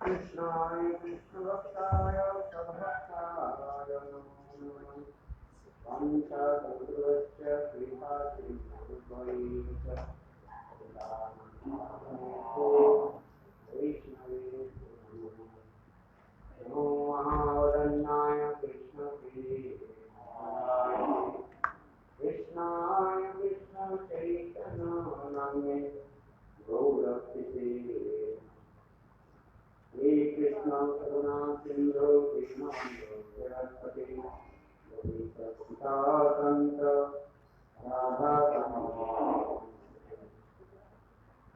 कृष्णाय कृष्णभक्ताय सद्भक्ताय नमो नमः। वाञ्छाकल्पतरुश्च कृपा सिन्धुभ्यैव वैष्णवे नमो महावदन्नाय कृष्णप्रियाय कृष्णाय कृष्णचैतन्याय गौरक्षिते हे कृष्ण करुणा सिंधु कृष्णबंधु जगत्पते गोपीकांत राधा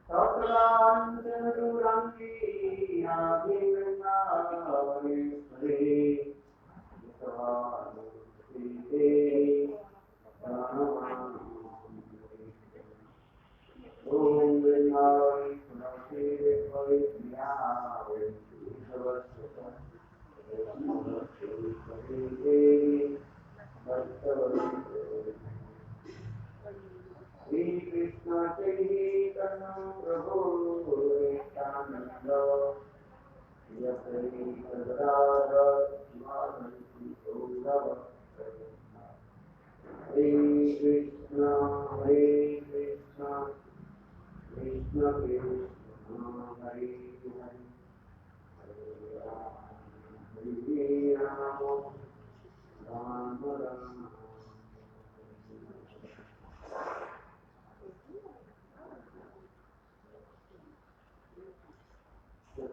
सतलांजलि राधे वृंदावनेश्वरी ओम वृंदावन तुलसी देवी श्री कृष्ण चैतन्य प्रभु नित्यानंद श्री गदाधर शिवानंद गौरव हरे कृष्ण कृष्ण कृष्ण हरे हरे हरे राम राम राम।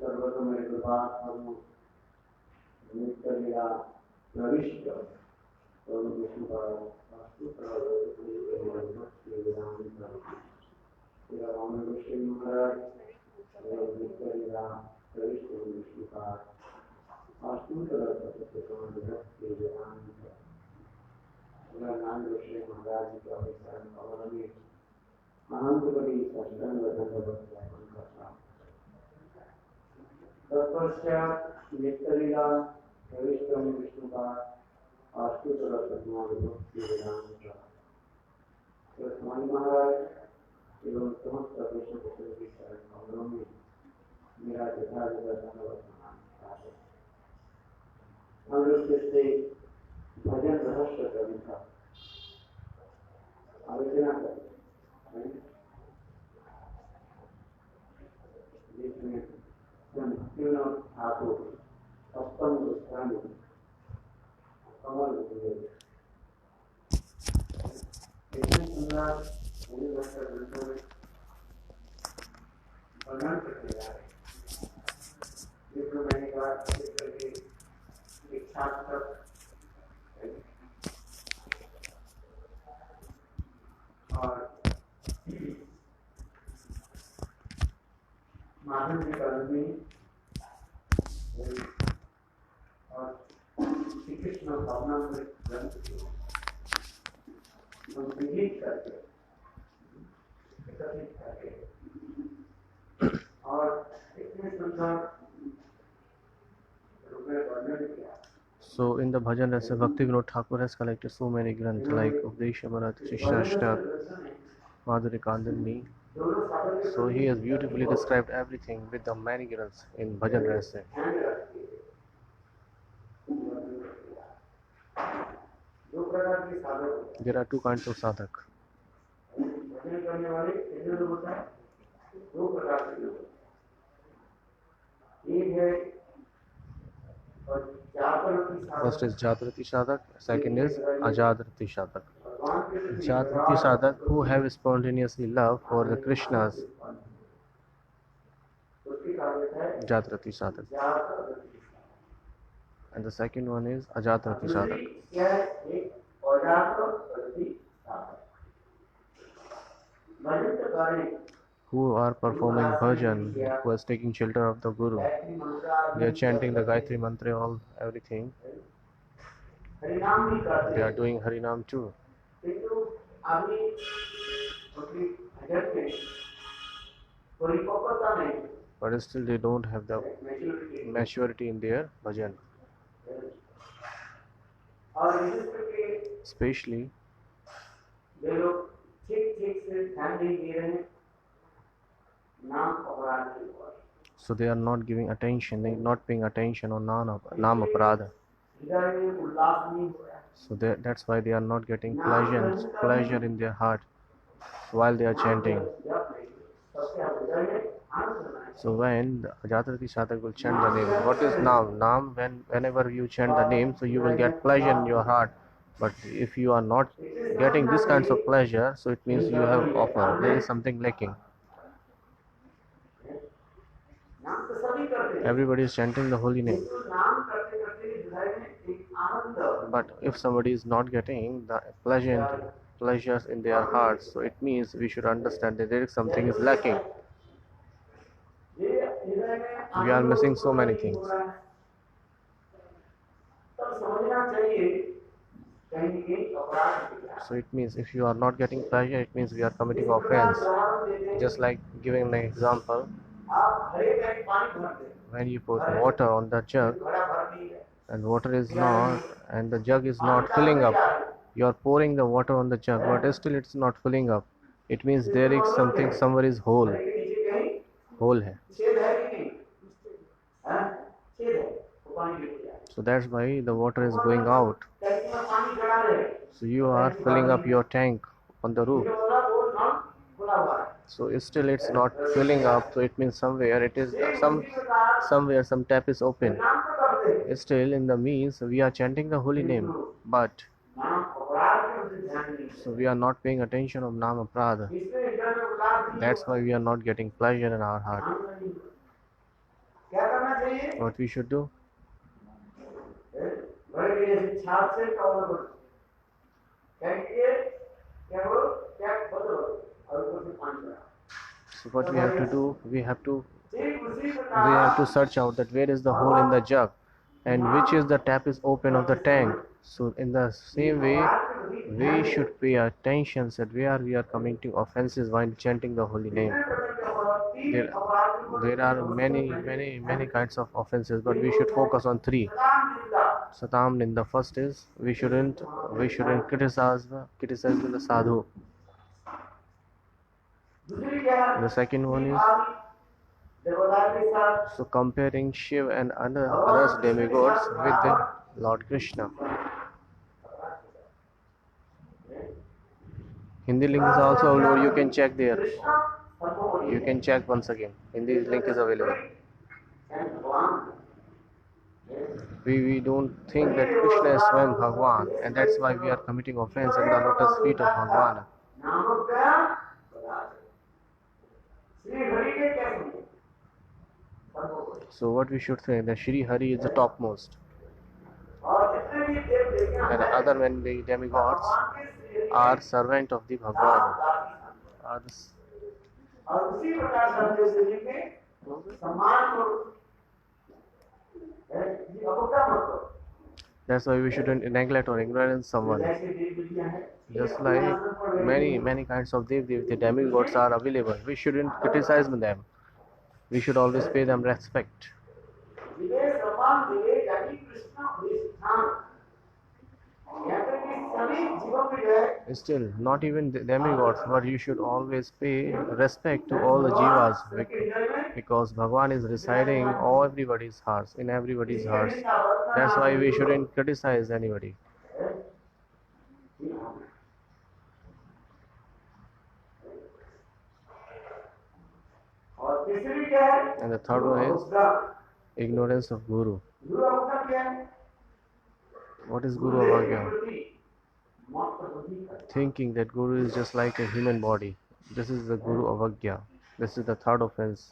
सर्वतमय कृपा नित्य लीला प्रविष्ट विष्णु का वास्तु राम कृष्ण महाराज नित्य लीला प्रविष्ट विष्णु का वास्तु नाम कृष्ण महाराज जी का विचार अवलंबी अनंत बड़ी सष्टांग तत्पश्चात नित्यलीला प्रविष्टम विष्णुपाद आष्टोत्तर विभक्ति वेदांत स्वामी महाराज एवं समस्त कृष्ण भक्तों की शरण कमलों में मेरा यथार्थ धन्यवाद। हम लोग से भजन रहस्य कवि का आलोचना करें जिसमें भक्तिविनोद ठाकुर सप्तम गोस्वामी कमल इतने सुंदर ग्रंथों में वर्णन करते जा रहे जिसमें मैंने कहा करके एक छात्र और माधव जी कर्मी और श्री कृष्ण भावना में ग्रंथ संग्रहित करके एकत्रित करके और इतने सुंदर रूप में वर्णन किया। So in the Bhajan Rasa, Bhakti Vinod Thakur has collected so many granths like Updesha Marat, Shishashtak, Madhuri Kandani. So he has beautifully described everything with the many granths in Bhajan Rasa. There are two kinds of sadhak. First is Jagrati Sadhak, second is Ajagrati Sadhak. Jagrati Sadhak who have spontaneously love for the Krishnas. Jagrati Sadhak. And the second one is Ajagrati Sadhak. Who are performing bhajan, who is taking shelter of the Guru. They are chanting the Gayatri Mantra, all everything. They are doing Harinam too. But still they don't have the maturity in their bhajan. और विशेष करके Especially, वे लोग ठीक ठीक से ध्यान नहीं दे रहे हैं नाम अपराध के ऊपर so they are not giving attention, they are not paying attention on Naam Aparadha. हृदय में उल्लास नहीं हो रहा है So that's why they are not getting pleasure in their heart while they are chanting. सबके हृदय में आनंद होना है So when the Jatrati Sadhak will chant the name, what is Naam? Naam, whenever you chant the name, so you will get pleasure in your heart. But if you are not getting this kinds of pleasure, so it means you have offer. There is something lacking. नाम तो सभी करते हैं Everybody is chanting the holy name. तो नाम करते करते हृदय में एक आनंद But if somebody is not getting the pleasures in their hearts, so it means we should understand that there is something is lacking. ये हृदय में We are missing so many Anand things. हो रहा है तब समझना चाहिए कहीं न कहीं अपराध हो गया So it means if you are not getting pleasure, it means we are committing offense. Just like giving an example, आप हर एक टाइम पानी भरते हैं when you put water on the jug घड़ा भर नहीं है and water is not, and the jug is not filling up, you are pouring the water on the jug, but still it's not filling up. It means there is something, somewhere is hole. घड़े के नीचे कहीं Hole है. छेद है कि नहीं हाँ छेद है वो पानी गिर गया So that's why the water is going out. टैंकी में पानी चढ़ा रहे हैं So you are filling up your tank on the roof. ये वाला वो नल खुला हुआ है So still it's not filling up. So it means somewhere it is somewhere some tap is open. नाम तो करते हैं Still in the means we are chanting the holy name, but नाम अपराध में उसे ध्यान नहीं है so we are not paying attention of Nam Aparadha. इसमें हृदय में उल्लास नहीं That's why we are not getting pleasure in our heart. आनंद नहीं होता। क्या करना चाहिए What we should do? बड़े के छाप से कवर करो क्या किए क्या बोलो क्या बोलो और ऊपर से पानी भरा So what we have to do? We have to ठीक उसी we प्रकार have to search out that where is the hole in the jug and which is the tap is open of the tank. So in the same way we should pay attention that where we are committing offenses while chanting the holy name. There are many kinds of offenses, but we should focus on three. Satam Ninda. First is we shouldn't criticize the sadhu. The second one is so comparing Shiv and others demigods with the Lord Krishna. Hindi link is also available. You can check there. You can check once again. Hindi link is available. We don't think that Krishna is Swayam Bhagwan, and that's why we are committing offense in the lotus feet of Bhagwan. So what we should say that Shri Hari is the topmost, and other many demigods are servant of the Bhagwan. Are the और उसी प्रकार समझो शरीर में सम्मान को अवज्ञा मत करो That's why we shouldn't neglect or ignorance someone. जैसे देव देवियां हैं Just like many kinds of the demigods are available. We shouldn't criticize them. We should always pay them respect. विवेक सम्मान विवेक यानी कृष्ण अधिष्ठान यहाँ तक कि सभी जीवों में जो है Still, not even the demigods, but you should always pay respect to all the jivas because Bhagwan is residing in everybody's hearts, in everybody's hearts. That's why we shouldn't criticize anybody. और तीसरी क्या है And the third one is ignorance of Guru. गुरु अवज्ञा क्या है What is Guru Avagya? Thinking that Guru is just like a human body. This is the Guru Avagya. This is the third offense.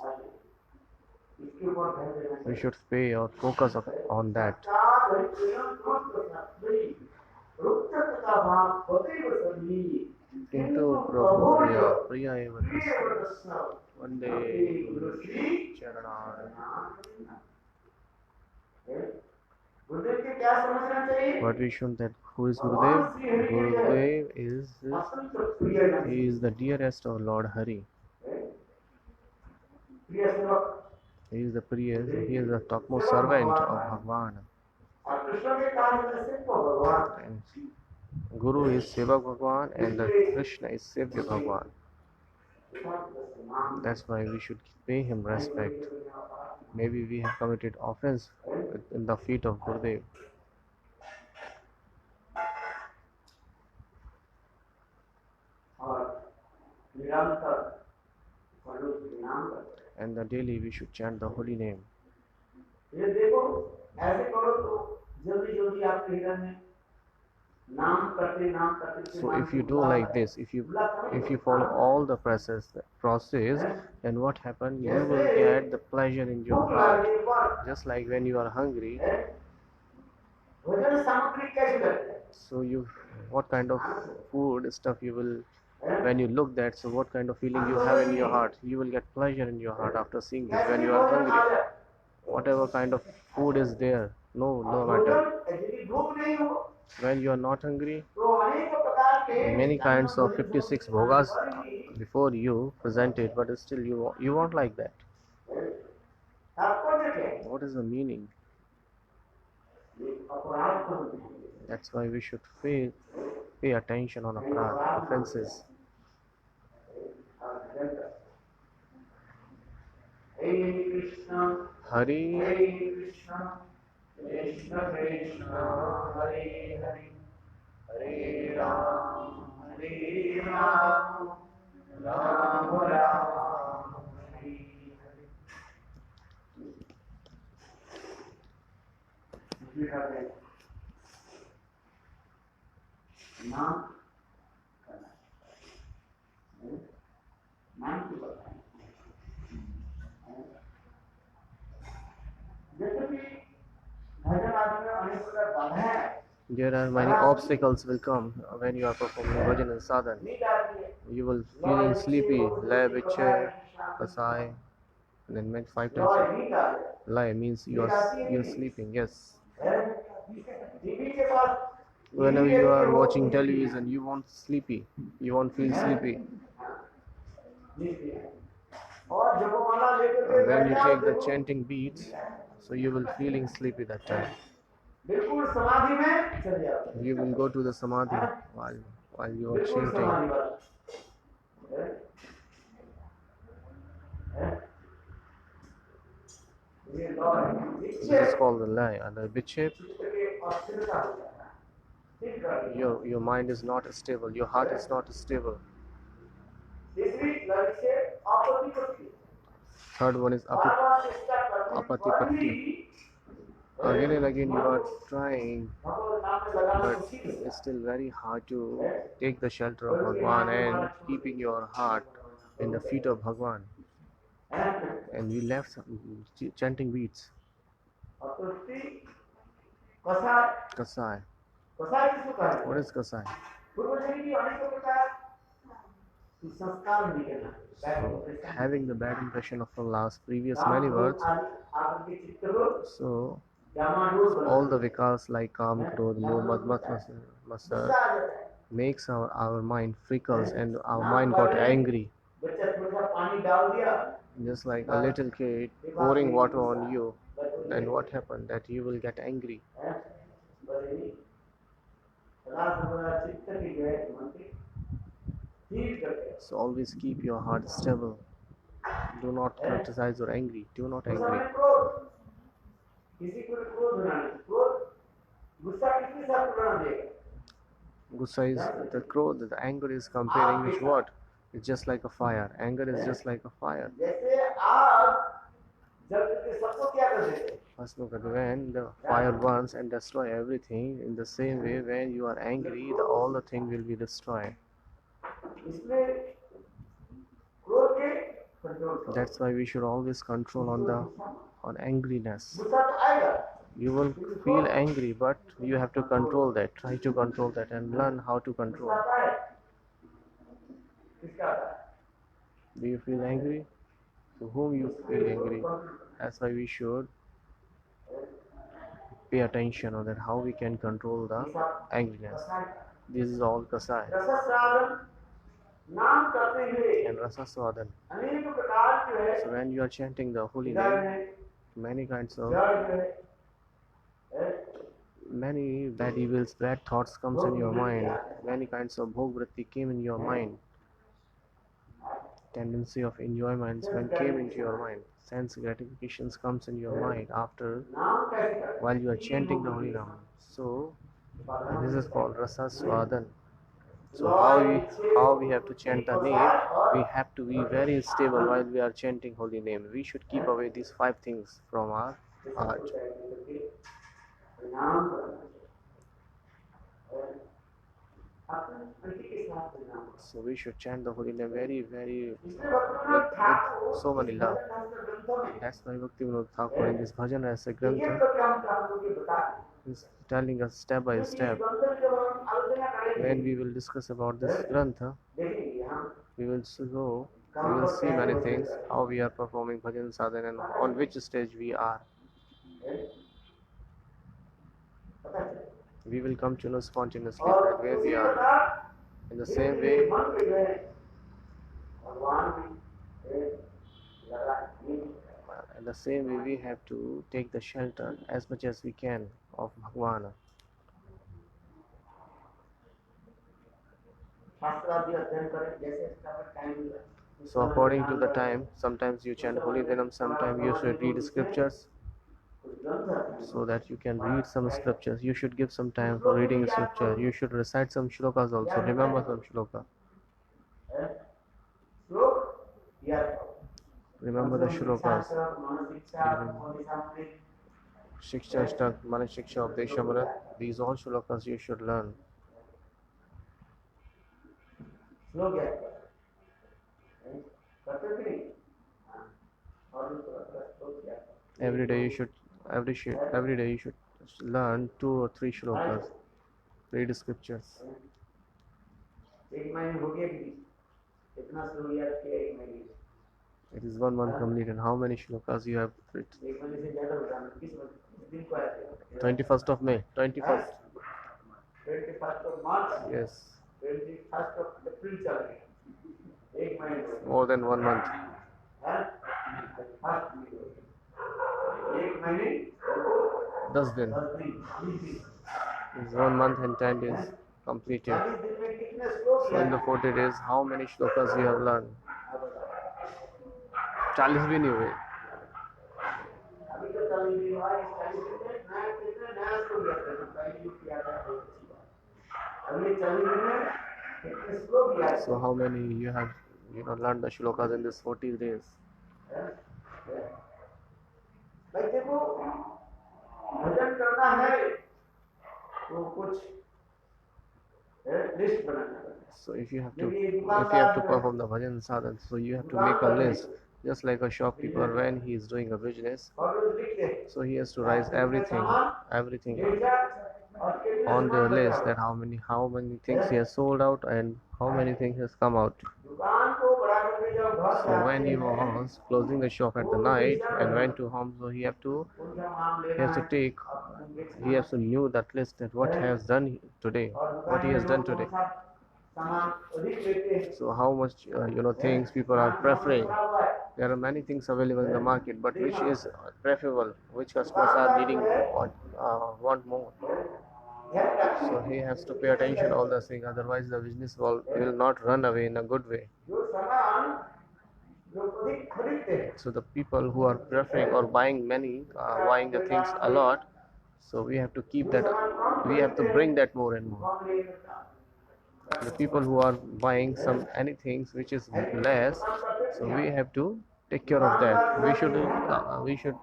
We should pay or focus on that. Kintu Prabhuya Priya Eva Tasya Vande Guru Charanara. What we should that who is Gurudev? Gurudev is he is the dearest of Lord Hari. He is the priest. He is the topmost servant of Bhagwan. और कृष्ण के काम में सिर्फ भगवान And Guru is Sevak Bhagwan and the Krishna is Sevya Bhagwan. That's why we should pay him respect. Maybe we have committed offense in the feet of Gurudev. और निरंतर स्वरूप के नाम करते हैं। And the daily we should chant the holy name. ये देखो ऐसे करो तो जल्दी जल्दी आपके हृदय में नाम करते So if you do like this, if you follow all the process, then what happen? You will get the pleasure in your heart. Just like when you are hungry. भोजन सामग्री कैसे लगते हैं? So what kind of food stuff you will, when you look that, so what kind of feeling you have in your heart? You will get pleasure in your heart after seeing this when you are hungry. Whatever kind of food is there, no matter. यदि भूख नहीं हो When you are not hungry, तो अनेक प्रकार के many kinds of 56 bhogas before you presented, but still you want like that. तात्पर्य क्या है? What is the meaning? ये अपराध को होते हैं। That's why we should pay attention on offenses. Hare Krishna, Hari Hare Krishna, Krishna Krishna, Hare Hare, Hare Ram, Hare Ram, Ram Ram, Hare Hare. नाम करना है। नाम की बताएं। जैसे कि भजन आदि में अनेक प्रकार बाधाएं हैं। There are many obstacles will come when you are performing bhajan and sadhan. नींद आती है। You will feeling sleepy, lay biche, kasai, and then meant 5 और times. नींद आ जाए। Lie means you're sleeping. Yes. TV के पास Whenever you are watching television, you won't sleepy. You won't feel sleepy. और जपमाला लेकर के When you बैठ take the जाओ, chanting beats, so you will feeling sleepy that time. बिल्कुल समाधि में चले जाओ। You will go to the samadhi while you are बिल्कुल chanting. समाधि वाला। ये लॉ है। This is called the lie. And the vichep, इसके अस्थिरता हो जाता है। ठीक कर दिया। your mind is not stable, your heart is not stable. तीसरी लक्ष्य अपतिपत्ति। Third one is बार-बार चेष्टा करने पर apatipatti. भी Again and again you are trying, भगवान नाम में लगाना but मुश्किल है। it's still very hard to take the shelter of Bhagwan and keeping your heart in the feet of Bhagwan. And we left some chanting beats. अपतिपत्ति कसाय Kasai. कसाय किसको कहते हैं? What is Kasai? पूर्वजन्म की अनेक प्रकार की संस्कार निकलना So, having the bad impression of the last previous many words, आपके चित्त को so डामाडोल बना all the vikas like Kam, Krodh, Moh, Mad, Matsar makes our mind freckles and our mind got angry. बच्चा थोड़ा सा पानी डाल दिया Just like a little kid pouring water on you, then what happened? That you will get angry. बड़ी रात भर चित्त की जो है मन की ठीक करके So always keep your heart stable. Do not criticize or angry. Do not angry. क्रोध किसी को क्रोध होना नहीं क्रोध गुस्सा किसके साथ तुलना देगा Gussa is the krodh, the anger is comparing with what? It's just like a fire. Anger is just like a fire. जैसे आग जल के सबको क्या कर देते हैं First look at when the fire burns and destroy everything. In the same way, when you are angry, all the thing will be destroyed. इसमें क्रोध के कंट्रोल करो That's why we should always control on angriness. गुस्सा तो आएगा You will feel angry, but you have to control that. Try to control that and learn how to control. गुस्सा आता है किसका आता है Do you feel angry? To whom you feel angry? That's why we should pay attention on that, how we can control the angriness. This is all kasai रसस्रावन नाम करते हुए and rasaswadan. अनेक प्रकार जो है So when you are chanting the holy हृदय name, में many kinds of जड़ जो है many bad evils, bad thoughts comes in your mind. Many kinds of bhog vritti came in your mind. Tendency of enjoyments when came into your mind. Sense gratifications comes in your mind after while you are chanting the holy name. So this is called rasa swadan. So how we have to chant the name? We have to be very stable while we are chanting holy name. We should keep away these 5 things from our heart. So we should chant the holy name very with so many love. That's why Bhakti Vinod Thakur in this Bhajan Rasa Grantha is telling us step by step. When we will discuss about this Grantha, we will see many things, how we are performing Bhajan Sadhana and on which stage we are. We will come to know spontaneously that where we are. In the same way, we have to take the shelter as much as we can of Bhagwan. So according to the time, sometimes you chant holy Dinam, sometimes you should read scriptures, so that you can read some scriptures. You should give some time for reading scripture. You should recite some shlokas also. Remember some shloka. Remember the shlokas. Shiksha Ashtak, Manashiksha Updeshamrat. These all shlokas you should learn. Every day you should learn 2 or 3 shlokas. Read scriptures. It is 1 month complete, and how many shlokas you have written? 21st of May. 21st. 21st of March. Yes. 21st of April. More than 1 month. 10 दिन. It's 1 month and 10 days completed. So in the 40 days, how many shlokas you have learned? 40 भी नहीं हुए. So how many you have learned the shlokas in this 40 days? So if you have to perform the bhajan sadhana, so you have to make a list, just like a shopkeeper when he is doing a business. So he has to write everything on the list, that how many things he has sold out and how many things has come out. So when he was closing the shop at the night and went to home, so he has to knew that list, that what he has done today. So how much things people are preferring. There are many things available in the market, but which is preferable, which customers are needing, want more. So he has to pay attention all the things, otherwise the business will not run away in a good way. So the people who are preferring or buying the things a lot, so we have to keep that, we have to bring that more and more. The people who are buying anything which is less, so we have to take care of that. We should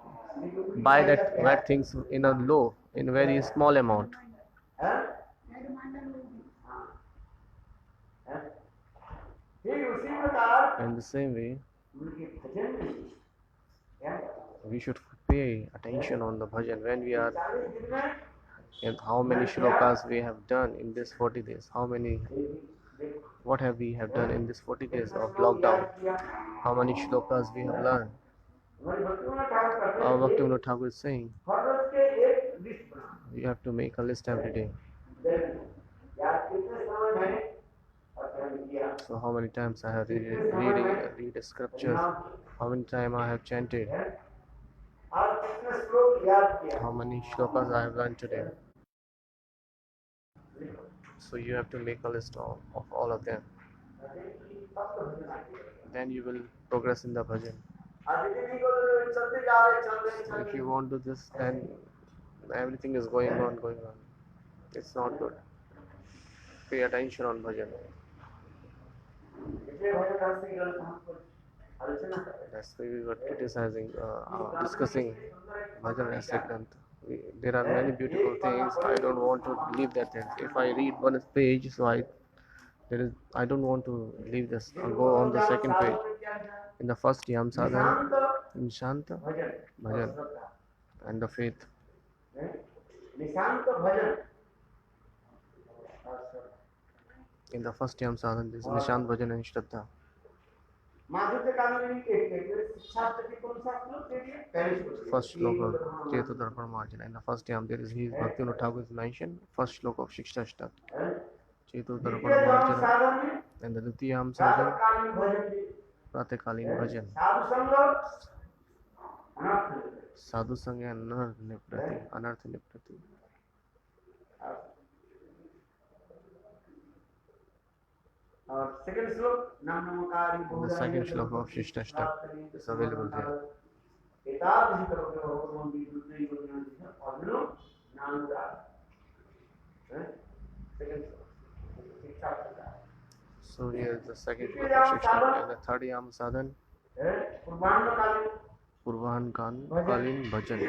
buy that things in very small amount. In the same way, we should pay attention on the bhajan when we are, and how many shlokas we have done in this 40 days. What have we have done in this 40 days of lockdown? How many shlokas we have learned? Our Bhakti Vinod Thakur is saying, you have to make a list every day. So how many times I have read scriptures? How many times I have chanted? How many shlokas I have learned today? So you have to make a list of all of them. Then you will progress in the bhajan. So if you won't do this, then everything is going on, going on. It's not good. Pay attention on bhajan. That's why we were criticizing, discussing bhajan as segment. There are many beautiful things. I don't want to leave that things. If I read one page, so I don't want to leave this. I'll go on the second page. In the first yam sadhan, in shanta bhajan, and the faith. In the first yam sadhan, this is nishant bhajan and shraddha. First shloka of Ketu Darpan Margin. And the first yam there is his Bhaktivinoda Thakur is mentioned. First shloka of Shikshashtak. Chetu Darpan Margin. And the Dutiyam Sadhan. Pratakalin Bhajan. Sadhu Sangha and Anartha Niprati. Second slok, The second shloka of Shikshashtak is available there. So here is the second shloka of Shikshashtak and the third yam sadhan. Purvahan Kalin Bhajan.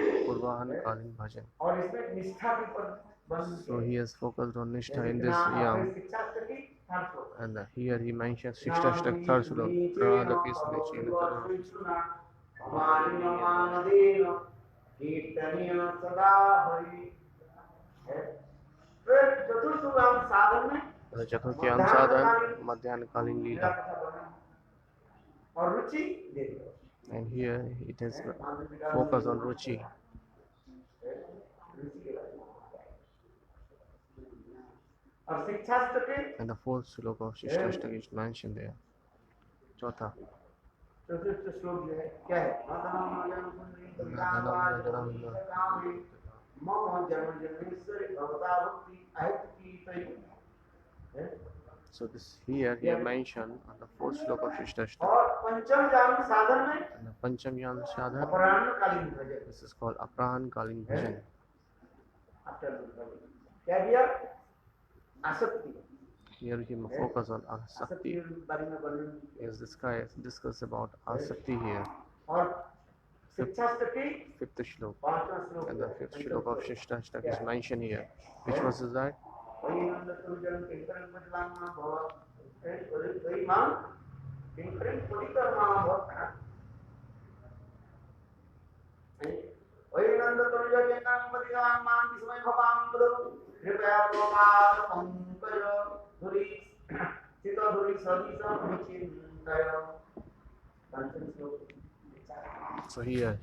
So he has focused on Nishtha in this yam. And here he mentions Shikshashtak third shloka. Pradaki Sunichina The Chaturthiyam sadhan, Madhyan Kalin Leela. And here it is focus on Ruchi. And the fourth shloka of Shikshashtak is mentioned there. Chotha. So this here he mentioned on the fourth shloka of Shikshashtak. And the Pancham Yam sadhan, this is called Aprahan Kalin Bhajan. Here he focus on Asakti. Yes, this guy discuss about Asakti here. Fifth shloka. And the fifth shloka of Shikshashtak is mentioned here. Which verse is that? So here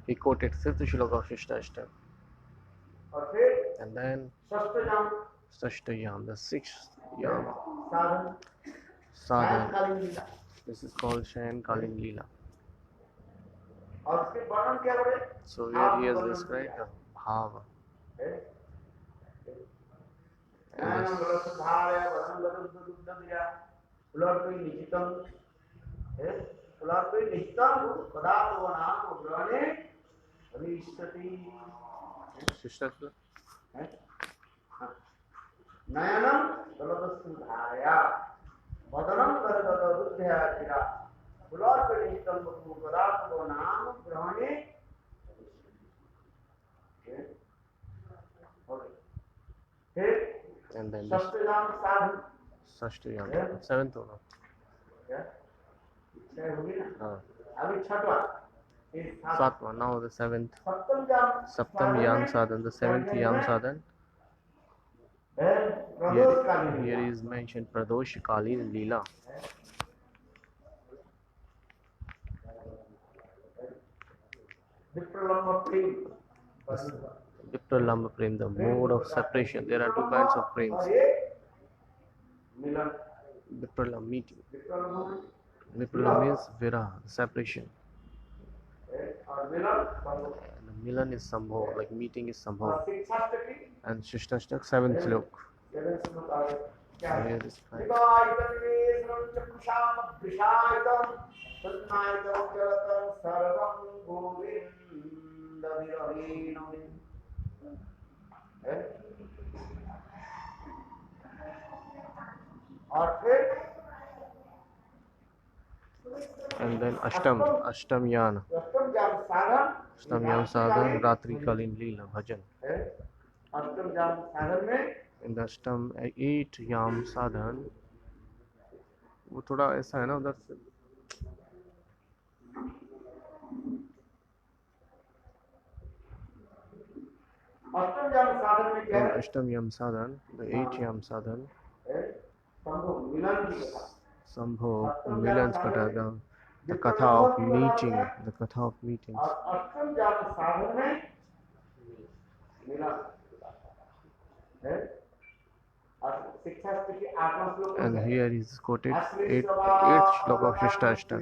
he quoted fifth shloka of Shikshashtak. And then Sashtayam, the sixth yam sadhan. This is called Shayan Kalin Leela. So here he has described the bhava. Shikshashtak. Nayanam Galadasudhaya Vadanam Gargadadudhyakira Pularpanitam Padato Nam Brahmane. And then Sashtayam Sadhu. Sashtayam, seventh one. Satma, now the seventh. Saptam Yam Sadhan, the seventh Yam Sadhan. Here is mentioned Pradosh Kalin Leela. Vipralamba Prem, the mode of separation. There are two kinds of prems. Vipralam, meeting. Vipralam means Viraha, separation. And Milan is Sambhava, like meeting is Sambhava. And Shishnashtak, 7th slok. 7 श्लोक आ गए क्या है Here is 5. विगायतन वेसनं चक्षुषाम दृशायतम तन्नायतम चलतम सर्वं गोविन्दविरहीणम् है और फिर And then Ashtam Yan. अष्टम जाम साधन Ashtam Yan Sadhan, Ratri Kalin Leela Bhajan. है अष्टम जाम साधन में In the Ashtam 8 Yam Sadhan, वो थोड़ा ऐसा है ना उधर से अष्टम जाम साधन में क्या in है Ashtam Yam Sadhan, the 8 Yam Sadhan, संभव मिलन की कथा Sambho Milans Kata, the Katha of meeting, the Katha of meetings. और अष्टम जाम साधन में मिलन है और शिक्षा की आत्मा श्लोक And here is quoted 8th slok of Shishtashtak.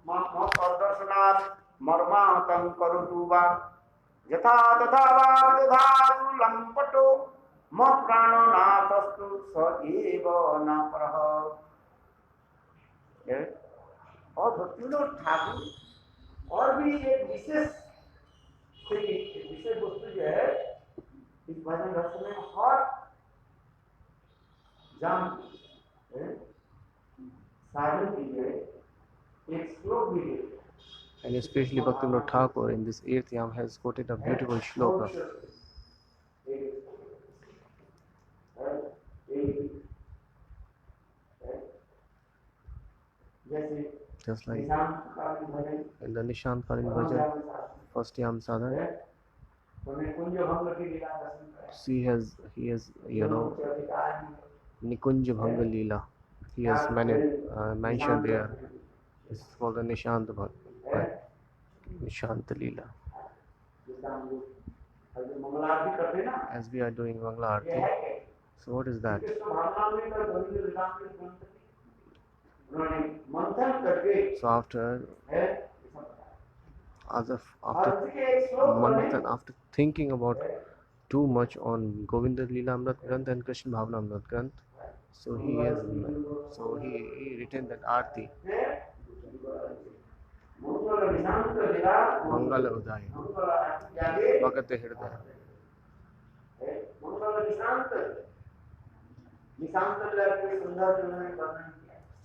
मर्दर्शनात् मर्माहतं करोतु वा यथा तथा वा दधातु लम्पटो मत् प्राणनाथस्तु स एव न परः और भक्तिविनोद ठाकुर और भी एक विशेष वस्तु जो है इस भजन रस में हर जान साधन की है एक श्लोक भी है And especially Bhaktivinoda Thakur in this 8th Yam has quoted a beautiful shloka. Just like in the Nishant Kalin Bhajan, 1st Yam Sadhan, he has Nikunja Bhanga Leela. He has mentioned there. This is called the Nishant Bhanga. Nishant Leela. As we are doing Mangala Arati. So what is that? So after Manthan, after thinking about too much on Govinda Leela Amrit Granth and Krishna Bhavana Amrit Granth, so he written that Arti. Mangala Udaya Bhagat Hridaya.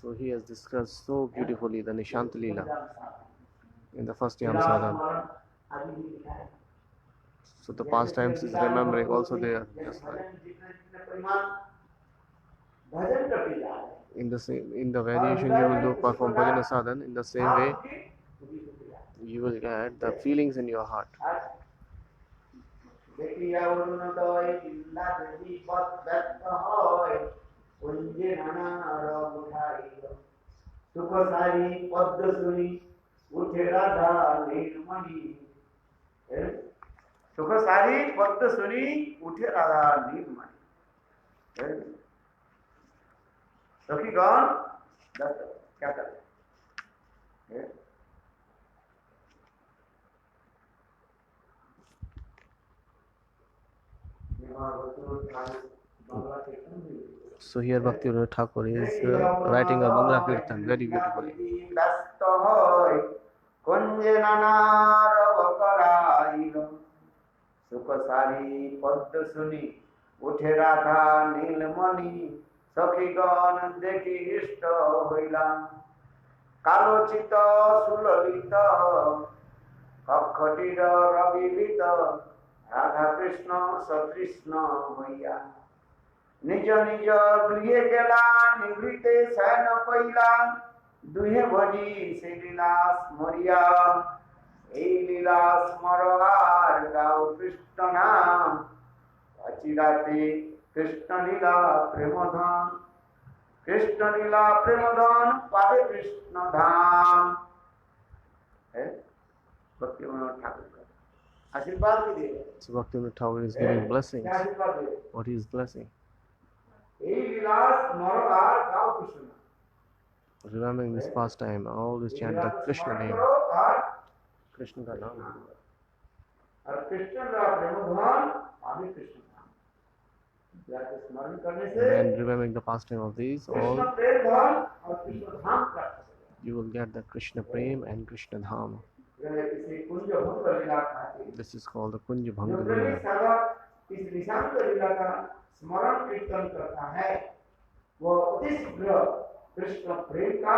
So he has discussed so beautifully the Nishant Leela in the 1st Yam Sadhan. So the pastimes is remembering also there. Just like in the variation you will do perform Bhajana Sadhan, in the same way you will get the feelings in your heart. सुखसारी पद्म सुनी उठे राधा नीलमणि सखीगण क्या कर So here Bhaktivinoda Thakur is writing a Mangala Kirtan very beautifully. सुखसारी पद्म सुनी उठे राधा नीलमणि सखीगण देखी इष्ट हইলা কালোচিত সুললিত কক্ষটির রবিবিত রাধা কৃষ্ণ সতৃষ্ণ হইয়া নিজ নিজ গৃহে গেলা নিভৃতে শয়ন কইলা দুহে ভজি সেই লীলাস মরিয়া এই লীলা স্মরবার গাও কৃষ্ণ নাম অচিরাতে কৃষ্ণ লীলা প্রেমধন कृष्ण लीला प्रेमधन पावे कृष्ण धाम है भक्तिविनोद ठाकुर आशीर्वाद भी दे So Bhaktivinoda Thakur is giving blessings. आशीर्वाद दे What he is blessing? ए लीला स्मरणार गाओ Krishna Remembering this pastime, always chant the Krishna name. Krishna का नाम. और कृष्ण का प्रेमधन धाम ही कृष्ण धाम। जाके स्मरण करने से When remembering the pastime of these, Krishna all प्रेम धाम और कृष्ण धाम प्राप्त हो जाएगा। you will get the Krishna Prem and Krishna Dham. इसे कुंज भंग लीला कहते हैं। This is called the Kunj जो Bhanga प्रेमी Leela. साधक इस निशांत लीला का स्मरण कीर्तन करता है वो अति शीघ्र कृष्ण प्रेम का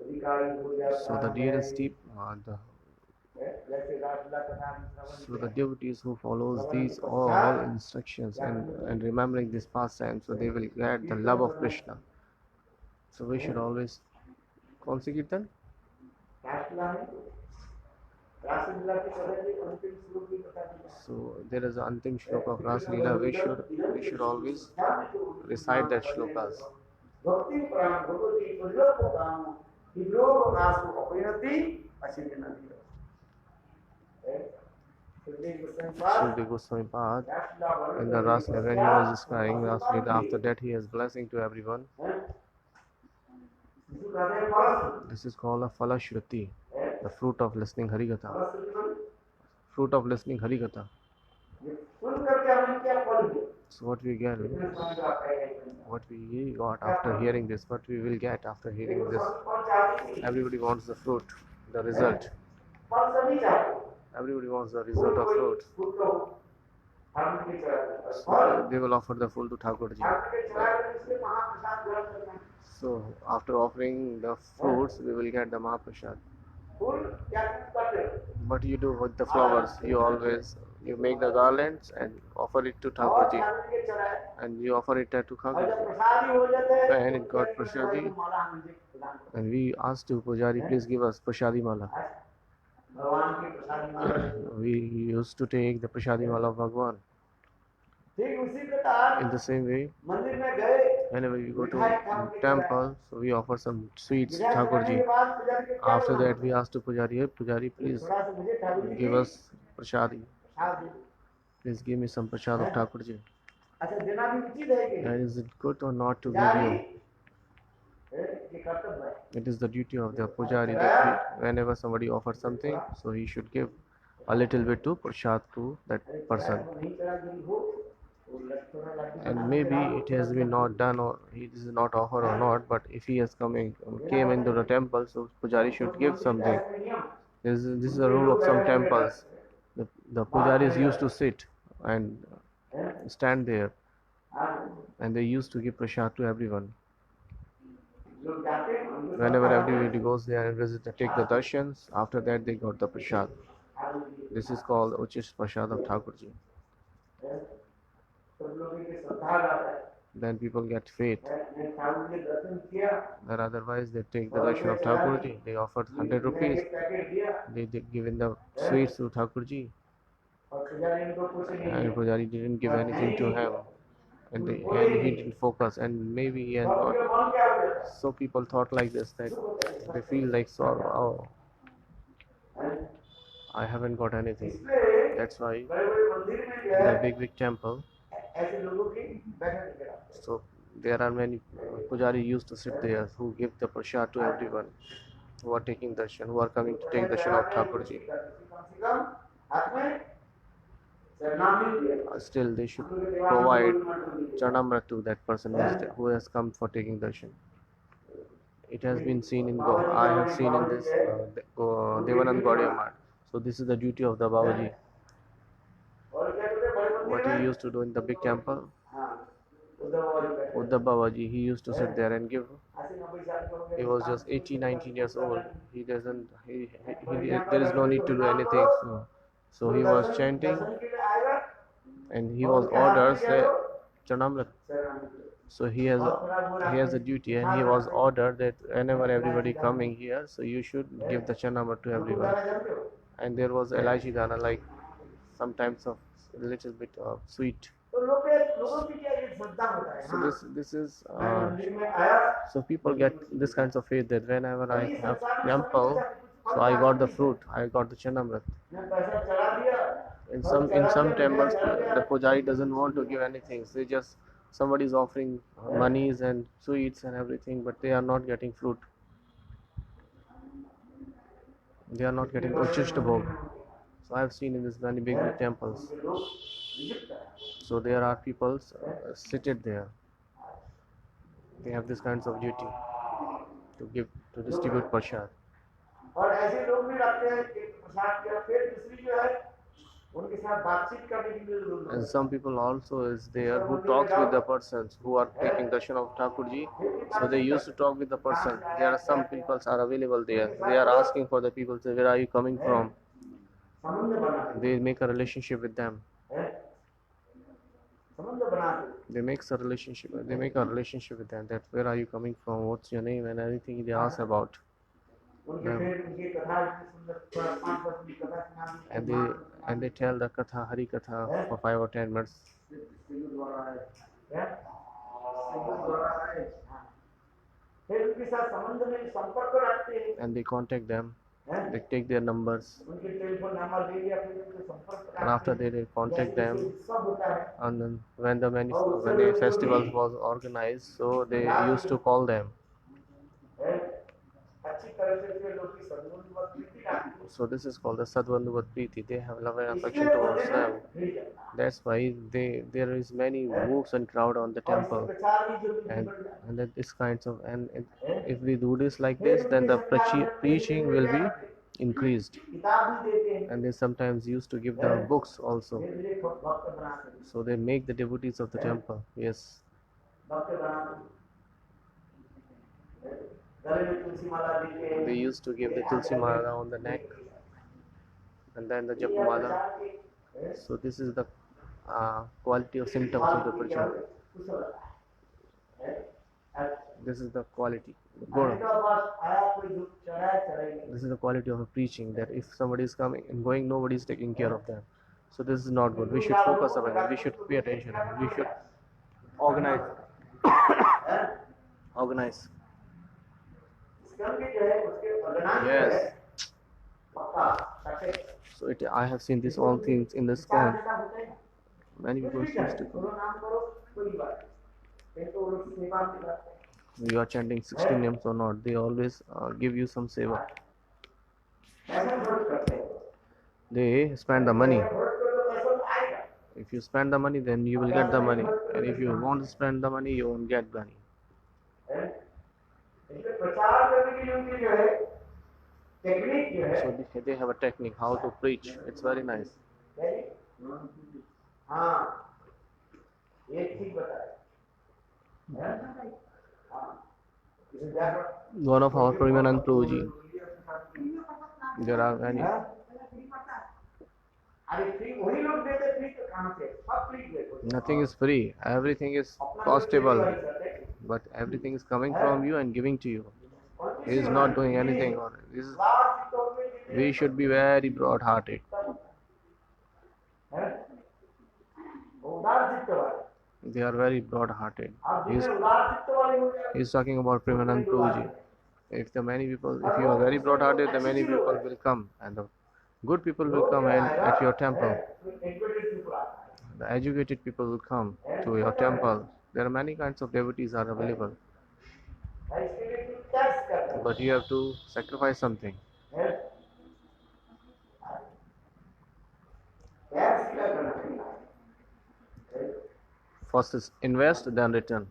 अधिकारी हो So जाता the है। dearest जैसे रासलीला कथा में श्रवण so the किया। devotees who follows these all instructions and remembering this pastime, so they will get the love of Krishna. So we should always कौन सी कीर्तन? रासलीला है रासलीला की कथा की अंतिम श्लोक की कथा की। So there is an antim shloka of Ras Leela. We should always recite that shlokas. भक्ति प्राण भगवती प्रयोग काम विद्रोह नाशु अपरिणति अचिंत्य नदी। Shri Goswami Pad in the Ras Leela, when he was describing Ras Leela, after that he is blessing to everyone. This is called a Phala Shruti, the fruit of listening Harikatha. Fruit of listening Harikatha. So what we get, what we got after hearing this, what we will get after hearing this. Everybody wants the fruit, the result. Everybody wants the result of fruit. So they will offer the food to Thakurji. So after offering the fruits, we will get the Mahaprasad. What you do with the flowers? You make the garlands and offer it to Thakurji, and you offer it to Thakurji. And it got Prasadi, and we asked to Pujari, please give us Prasadi Mala. We used to take the Prasadi Mala of Bhagwan. In the same way, whenever we go to temple, so we offer some sweets to Thakurji. After that, we ask to Pujari, hey Pujari, please give us Prasadi. Please give me some Prasad of Thakurji. And is it good or not to give you? It is the duty of the Pujari that whenever somebody offers something, so he should give a little bit to Prasad to that person. And maybe it has been not done or he is not offered or not, but if he has came into the temple, so Pujari should give something. This is a rule of some temples. The Pujaris used to sit and stand there, and they used to give prasad to everyone. Whenever everybody goes there and take the darshans, after that they got the prasad. This is called Uchish Prasad of Thakurji. Then people get faith. Or otherwise they take the darshan of Thakurji, they offered 100 rupees, they given the sweets to Thakurji, and Pujari didn't give anything to him, and he didn't focus, and maybe he has not. So people thought like this, that they feel like sorrow, oh, I haven't got anything. That's why in the big temple, so there are many Pujari used to sit there who give the prasad to everyone who are taking darshan, who are coming to take darshan of Thakurji. Still they should provide Chanamrat to that person who has come for taking darshan. It has been seen in I have seen in this Devanand Gaudiya Mart. So this is the duty of the Babaji. What he used to do in the big temple, Uddhav Babaji, he used to sit there and give. He was just 18, 19 years old. He doesn't. There is no need to do anything. So he was chanting, and he was ordered say Chanamrat. So he has a duty, and he was ordered that whenever everybody coming here, so you should give the Chanamrat to everyone. And there was Elaichi Dana, like sometimes of a little bit of sweet. So this is so people get this kinds of faith that whenever I have temple, so I got the fruit, I got the Chanamrat. In some temples, the Pujari doesn't want to give anything. They just somebody is offering monies and sweets and everything, but they are not getting fruit. They are not getting Uchishta Bhog. So I have seen in this many big temples. नियुक्त है। So there are people seated there. They have this kinds of duty to distribute prasad. और ऐसे लोग भी रखते हैं कि प्रसाद किया फिर दूसरी जो है उनके साथ बातचीत करने के लिए लोग And some people also is there who talks with the persons who are taking darshan of Thakurji. So they used to talk with the person. There are some people are available there. They are asking for the people, say, where are you coming from? संबंध बनाते They make a relationship with them. हैं, संबंध बनाते They make a relationship with them. That where are you coming from? What's your name? And anything they ask about. उनके फिर उनकी कथा इतनी सुंदर थोड़ा 5-10 मिनट कथा सुना And they tell the katha, Hari Katha for 5 or 10 minutes. फिर उनके साथ संबंध में संपर्क रखते हैं And they contact them. They take their numbers. उनके टेलीफोन नंबर दे दिया फिर उनसे संपर्क And after they contact them, सब होता है and then when the festival was organized, so they used to call them. अच्छी तरह से फिर लोग की सद्गुण व प्रीति रखते हैं So this is called the Sadbandhu Priti. They have love and affection towards them. That's why there is many moves and crowd on the temple. प्रचार भी जरूरी And बढ़ जाता and that this kinds of if we do this like this, then the preaching will be increased. है किताब भी देते हैं And they sometimes used to give the books also. धीरे धीरे भक्त बनाते हैं So they make the devotees of the temple. Yes. भक्त बनाते हैं गले में तुलसी माला देते हैं They used to give the Tulsi Mala on the neck and then the Japamala. So this is the quality of symptoms of the prachar. This is the quality. Guna. This is the quality of a preaching, that if somebody is coming and going, nobody is taking care of them. So this is not good. We should focus on it. We should pay attention. We should organize. Organize. Yes. So I have seen this all things in the scam. Many people used to come. You are chanting 16 names or not, they always give you some seva. They spend the money. If you spend the money, then you will get the money. And if you won't spend the money, you won't get money. So they have a technique how to preach. It's very nice. One of our Premanand Prabhuji. There are many. Nothing is free. Everything is costable. But everything is coming from you and giving to you. He is not doing anything. We should be very broad-hearted. They are very broad-hearted. He's talking about Premanand Prabhuji. If you are very broad-hearted, the many people will come, and the good people will come at your temple. The educated people will come to your temple. There are many kinds of devotees are available. But you have to sacrifice something. First is invest, then return.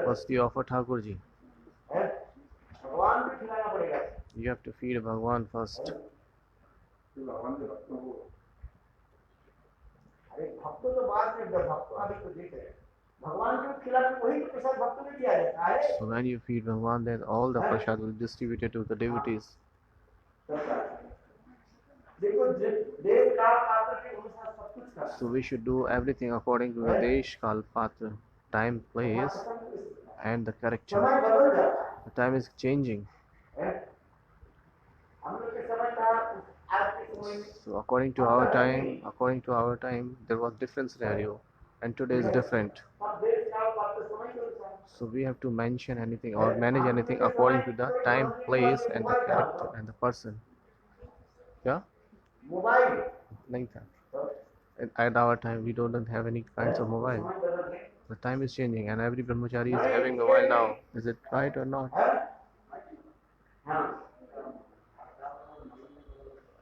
First you offer Thakurji. You have to feed Bhagwan first. So when you feed Bhagwan, then all the prasad will be distributed to the devotees. So we should do everything according to the Desh, Kal, Patra, time, place, and the character. The time is changing. So according to our time, there was different scenario, and today is different. So we have to mention anything or manage anything according to the time, place, and the character and the person. Yeah? Nahi tha. At our time, we don't have any kinds of mobile. The time is changing, and every brahmachari is having mobile now. Is it right or not?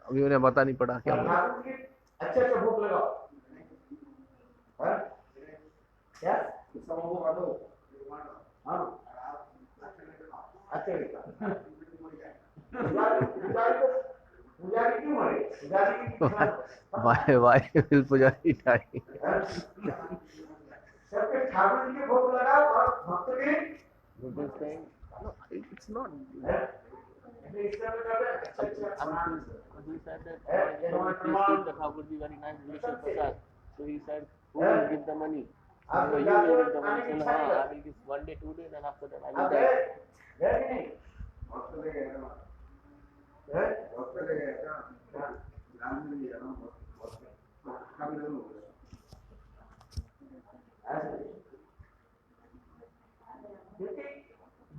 अभी उन्हें पता नहीं पड़ा क्या बोला. अच्छा अच्छा भूख लगाओ हाँ क्या हाँ अच्छा लिखा पुजारी क्यों मरे पुजारी की why will Pujari die? सबके ठाकुर जी के भोग लगाओ और भक्त के Because saying, no, it's not. इस तरह का अच्छा अच्छा He said that he received the Thakurji very nice Vishnu Prasad. So he said, who will give the money? So you will give the money. He said, I will give 1 day, 2 days, and after that I will die. गए कि नहीं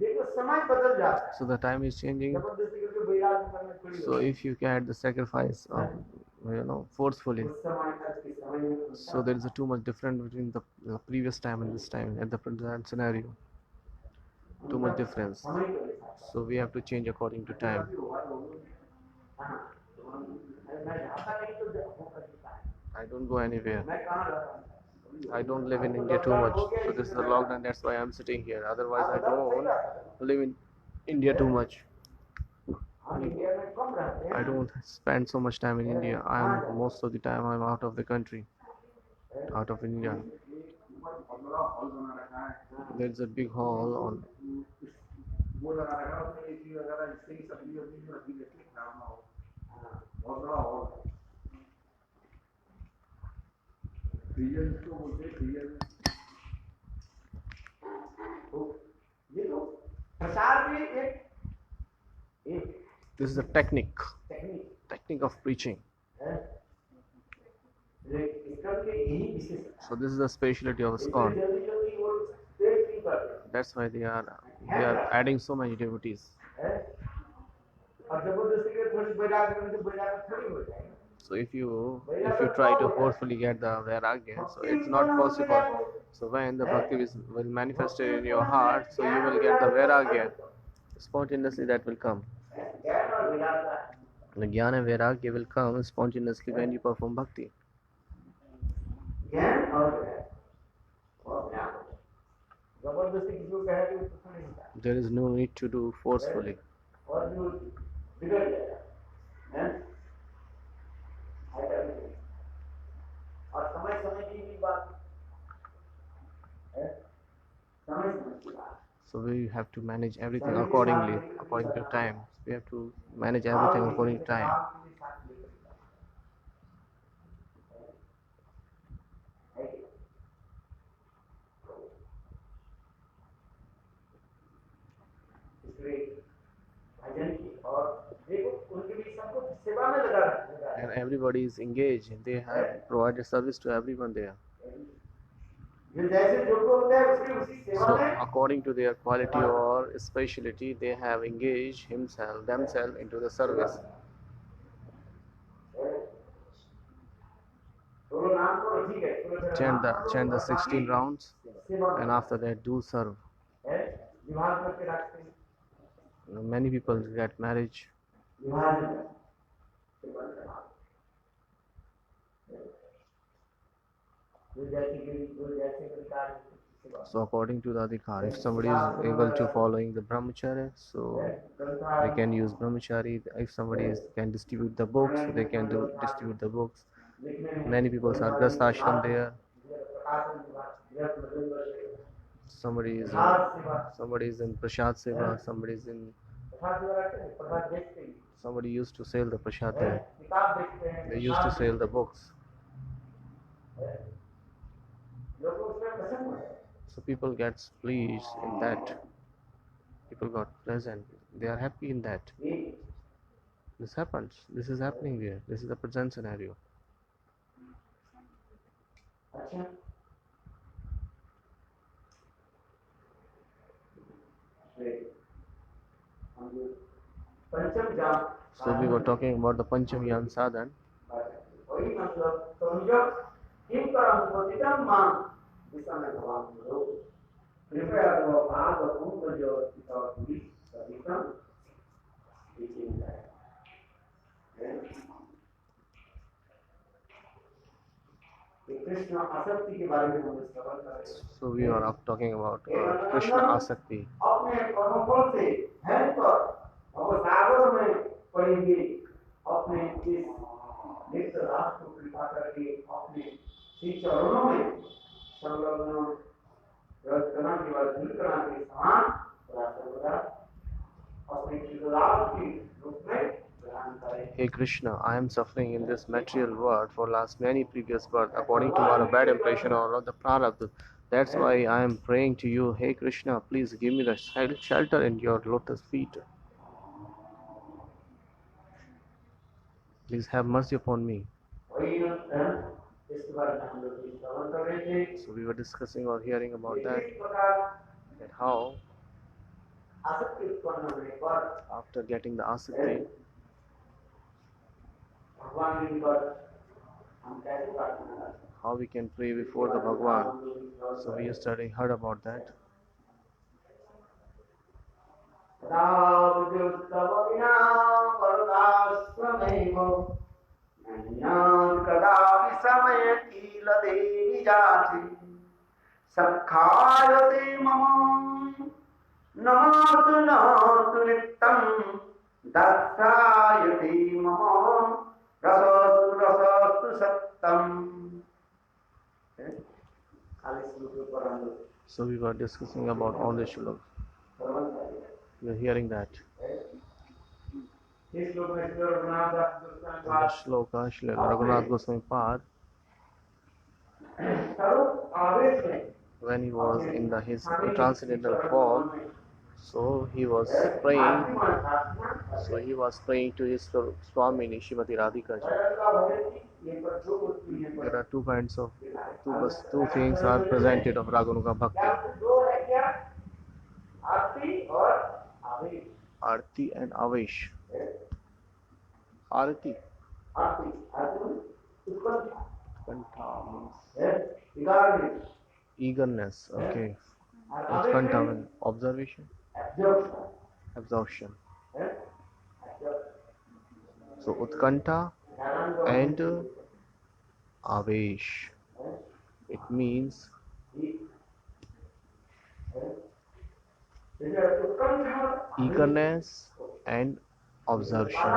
देखो समय बदल जाता है So the time is changing. जबरदस्ती करके बैराग करने थोड़ी So if you get the sacrifice of, forcefully, उस समय आज के समय में so there is a too much difference between the previous time and this time at the present scenario. Too much difference. समय के हिसाब So we have to change according to time. हाँ मैं जाता नहीं तो वो करता है I don't go anywhere. मैं कहाँ रहता I don't live in India too much. So this is the lockdown. That's why I'm sitting here. Otherwise, I don't live in India too much. हम इंडिया में कम रहते हैं I don't spend so much time in India. I'm most of the time I'm out of the country, out of India. There's a big hall on. वो लगा रखा है उसमें AC वगैरह इससे ही सब्जी वब्जी जो रखी रहती है खराब ना हो बहुत बड़ा हॉल फ्रीजर इसको बोलते हैं फ्रीजर तो ये तो प्रसाद भी एक This is a technique of preaching. So this is the specialty of ISKCON. That's why they are adding so many devotees. So if you try to forcefully get the vairagya, so it's not possible. So when the bhakti will manifest in your heart, so you will get the vairagya. Spontaneously that will come. The jnana and vairagya will come spontaneously when you perform bhakti. There is no need to do forcefully. So we have to manage everything according to time. We have to manage everything according to time. And everybody is engaged. They have provided service to everyone there. So according to their quality or speciality, they have engaged themselves into the service. Chant the 16 rounds, and after that do serve. Many people get marriage. So according to the adhikar, if somebody is able to following the brahmacharya, so they can use brahmachari. If somebody can distribute the books, they can distribute the books. Many people are grahastha ashram there. Somebody is in prasad seva. Somebody used to sell the prasad there. They used to sell the books. So people get pleased in that. People got pleasant. They are happy in that. This happens. This is happening there. This is the present scenario. So we were talking about the Panchamyan Sadhan. कि कृष्ण आसक्ति के बारे में हम श्रवण कर रहे हैं। So we are talking about hey Krishna Raghunandan Asakti. अपने कर्मफल से भय पर और सागर में पड़ेंगे अपने इस नित्य रास को कृपा करके अपने श्री चरणों में संलग्न रचना के बाद दुर्घटना के समान सर्वदा अपने कृतदास के रूप में ग्रहण करें। Hey Krishna, I am suffering in this material world for last many previous births according to our bad impression or the prarabdha. That's why I am praying to you. Hey Krishna, please give me the shelter in your lotus feet. Please have mercy upon me. वही इस बारे में हम लोग श्रवण कर रहे थे। So we were discussing or hearing about that, इस प्रकार that how आसक्ति उत्पन्न होने पर after getting the asakti, भगवान के निकट हम कैसे प्रार्थना करते हैं? how we can pray before the Bhagwan. So we yesterday heard about that. रावजुस्तवविना वरदाश्रमेव नन्यान् कदापि समयकीलदेवि जाति सखायते मम नमोऽस्तु नित्यं दर्शायते मम रसस्तु सत्तम्। So we were discussing about all the shlokas. We are hearing that. इस श्लोक में श्री रघुनाथ दास In the shloka, Shri Raghunath Goswami Pad, सर्व आवेश में when he was in his transcendental form, so he was praying. So he was praying to his Swamini Shrimati Radhika ji. There are two kinds of two things are presented of Raganuga Bhakti, Arti and Avesh. Arti, Utkanta means eagerness. Okay. Utkanta means observation, absorption. So Utkanta and Avesh. It means eagerness and absorption.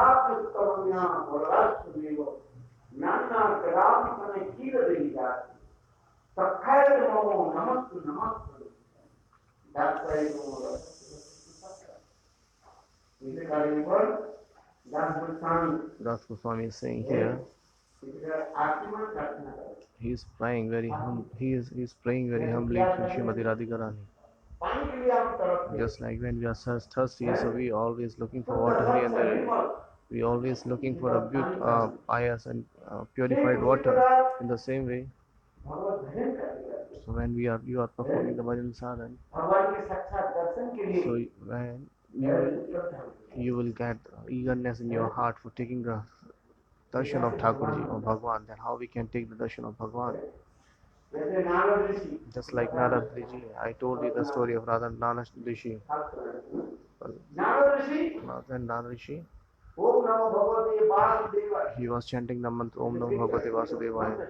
Das Goswami is saying here, he is praying very he is praying very humbly to Srimati Radhika Rani. Just like when we are thirsty, so we always looking for water here and there. We always looking for a pious and purified water. In the same way, so when you are performing the bhajan sadhan, so when you will get eagerness in your heart for taking the darshan of Thakurji or Bhagwan. Then how we can take the darshan of Bhagwan? Just like Narad Rishi, I told you the story of Radha Narad Rishi. Then Narad Rishi, he was chanting the mantra Om Namo Bhagavate Vasudevaya.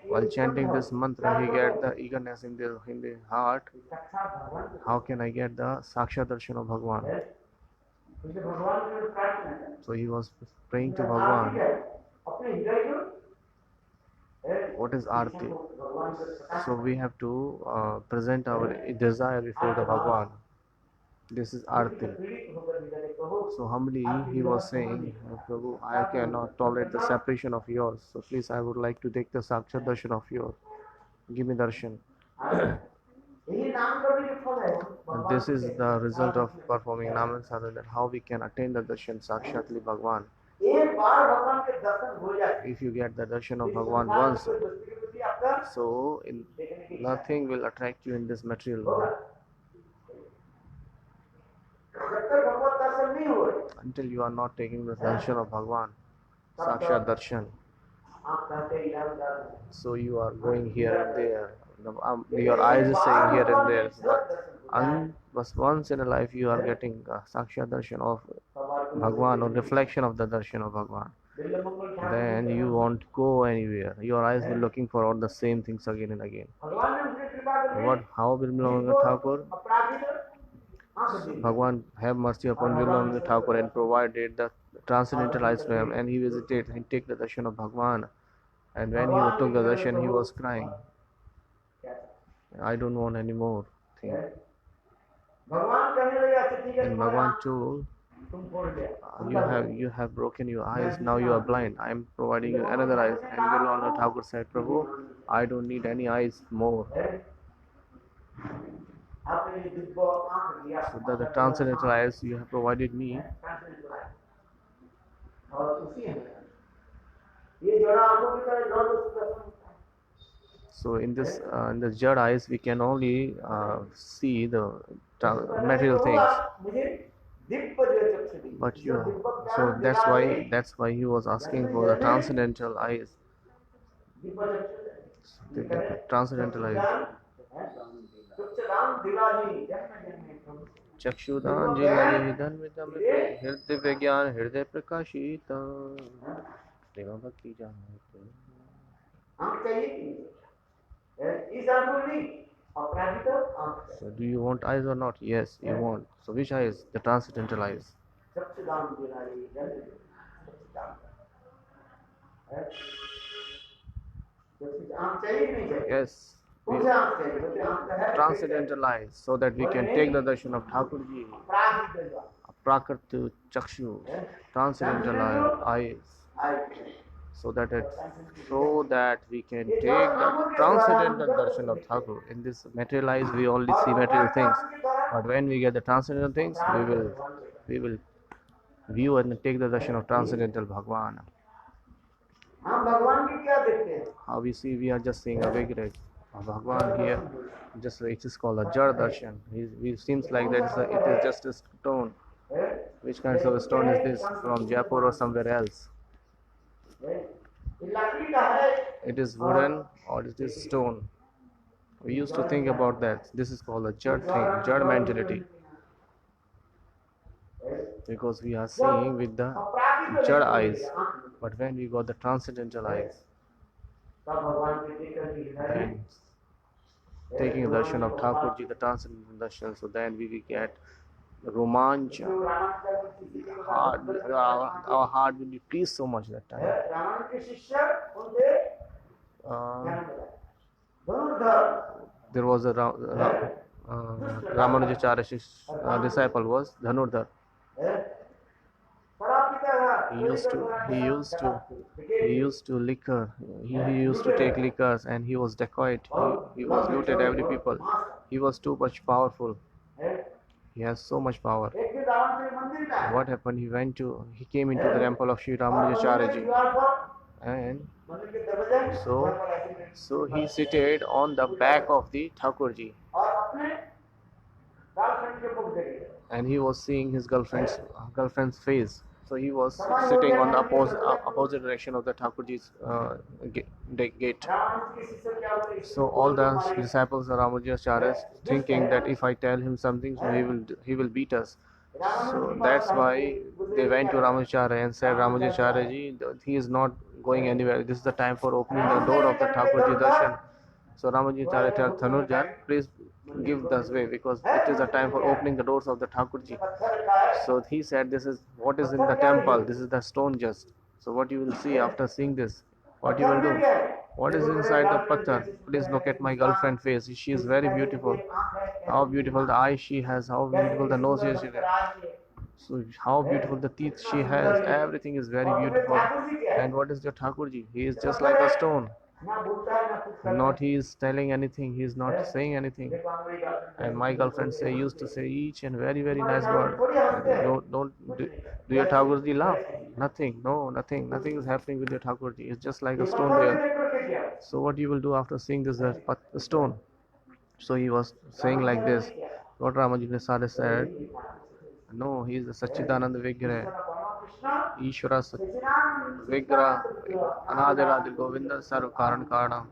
While chanting this mantra, he get the eagerness in the heart. How can I get the Saksha Darshan of Bhagwan? So he was praying to Bhagwan. What is Arti? So we have to present our desire before the Bhagwan. This is Arti. So humbly he was saying, Prabhu, I cannot tolerate the separation of yours. So please, I would like to take the Sakshat Darshan of yours. Give me darshan. And this is the result of performing Naman Sadhana, that how we can attain the darshan Sakshatli Bhagwan. If you get the darshan of Bhagwan once, so nothing will attract you in this material world. Until you are not taking the darshan of Bhagwan, Sakshat Darshan. So you are going here and there. Your eyes is saying here and there. But once in a life you are getting Sakshat Darshan of Bhagwan or reflection of the Darshan of Bhagwan. Bilvamangal then Thakur you won't go anywhere. Your eyes will looking for all the same things again and again. भगवान ने उनकी कृपा कर What? How Bilwamangal Thakur? अपराधी आंख दी Bhagwan have mercy upon Bilwamangal Thakur and provided the transcendental eyes to him, and he visited and take the darshan of Bhagwan. And when he took the darshan, he was crying. I don't want any more thing. भगवान कहने लगे अच्छा ठीक है And तुम्हारे Bhagwan आंख told, तुम फोड़ गया you have broken your eyes. Now you are blind. I am providing you another eyes. And Bilwamangal Thakur said, Prabhu, I don't need any eyes more. आपने ये दिव्य आंख दिया So the transcendental eyes you have provided me. और उसी है ये जड़ा आंखों की तरह जड़ उसका दर्शन होता है So in the jad eyes, we can only see the material things. मुझे दिव्य जो चक्षु दी But so that's why he was asking for the transcendental eyes. Divya चक्षु The transcendental eyes. चक्षुदान दिवाली जन्म जन्मे प्रभु चक्षुदान जिलानि हिदन मिदम हृदय विज्ञान हृदय प्रकाशित प्रेम भक्ति जानो आंख चाहिए कि नहीं इस आंख को नहीं अपराधी तो आंख So do you want eyes or not? Yes, you want. So which eyes? The transcendental eyes. चक्षुदान Diwali जन्म चक्षुदान आंख चाहिए कि नहीं चाहिए Yes. कौन सा आंख चाहिए बोलते आंख है Transcendental eyes, so that we can take the darshan of Thakur Ji. अपराधी दिवा Prakriti Chakshu, transcendental eyes, so that we can take the transcendental darshan of Thakur. In this material eyes, we only see material things, but when we get the transcendental things, we will view and take the darshan of transcendental Bhagwan. हम भगवान की क्या देखते हैं How we see, we are just seeing a Vigrah of Bhagwan here. Just it is called a Jad Darshan. It seems like that it is just a stone. Which kinds of stone is this? From Jaipur or somewhere else? ये लकड़ी का है It is wooden or it is stone. We used to think about that. This is called a Jad thing, Jad mentality. Because we are seeing with the Jad eyes. But when we got the transcendental eyes, तब भगवान के देखकर भी then taking the darshan of Thakur Ji, the transcendental darshan, so then we will get romancha. Our heart will be pleased so much that time. Ramayan के शिष्य उनसे धनुर्धर There was a Ramanujacharya disciple was Dhanurdhar. He used to liquor. He used to take liquors, and he was dacoit. He was looted every people. He was too much powerful. He has so much power. What happened? He came into the temple of Sri Ramanujacharya Ji, and so he seated on the back of the Thakur Ji, and he was seeing his girlfriend's face. So he was sitting on the opposite direction of the Thakur Ji's gate. So all the disciples of Ramanujacharya thinking that if I tell him something, so he will beat us. So that's why they went to Ramanujacharya and said, Ramanujacharya Ji, he is not going anywhere. This is the time for opening the door of the Thakur Ji darshan. So Ramanujacharya tells Dhanurjar, please give us way, because it is the time for opening the doors of the Thakur Ji. So he said, this is what is in the temple. This is the stone just. So what you will see after seeing this, what you will do? What is inside the patthar? Please look at my girlfriend's face. She is very beautiful. How beautiful the eyes she has. How beautiful the nose she has. So how beautiful the teeth she has. Everything is very beautiful. And what is your Thakur Ji? He is just like a stone. Not he is telling anything. He is not saying anything. And my girlfriend used to say each and very nice word. Do your Thakur Ji laugh? Nothing. No, nothing. Nothing is happening with your Thakur Ji. It's just like a stone there. So what you will do after seeing this stone? So he was saying like this. Lord Ramanujacharya said, no, he is the Satchidananda Vigraha. Ishvara Vigraha, Anadiradi Govinda Sarva Karan Karana.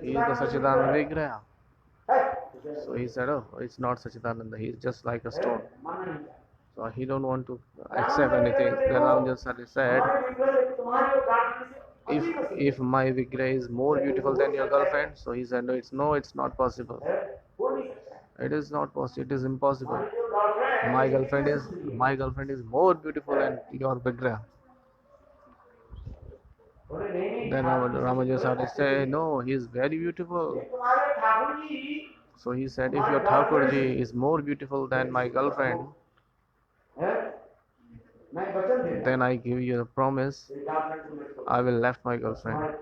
He is the Satchidananda Vigraha. So he said, oh, it's not Satchidananda, he is just like a stone. So he don't want to accept anything. Then Ramanujacharya said, if my Vigraha is more beautiful than your girlfriend, so he said, no, it's not possible. It is not possible. It is impossible. My girlfriend is more beautiful than your Vigraha. Then Ramanujacharya said, no, he is very beautiful. So he said, if your Thakurji is more beautiful than my girlfriend, then I give you a promise, I will left my girlfriend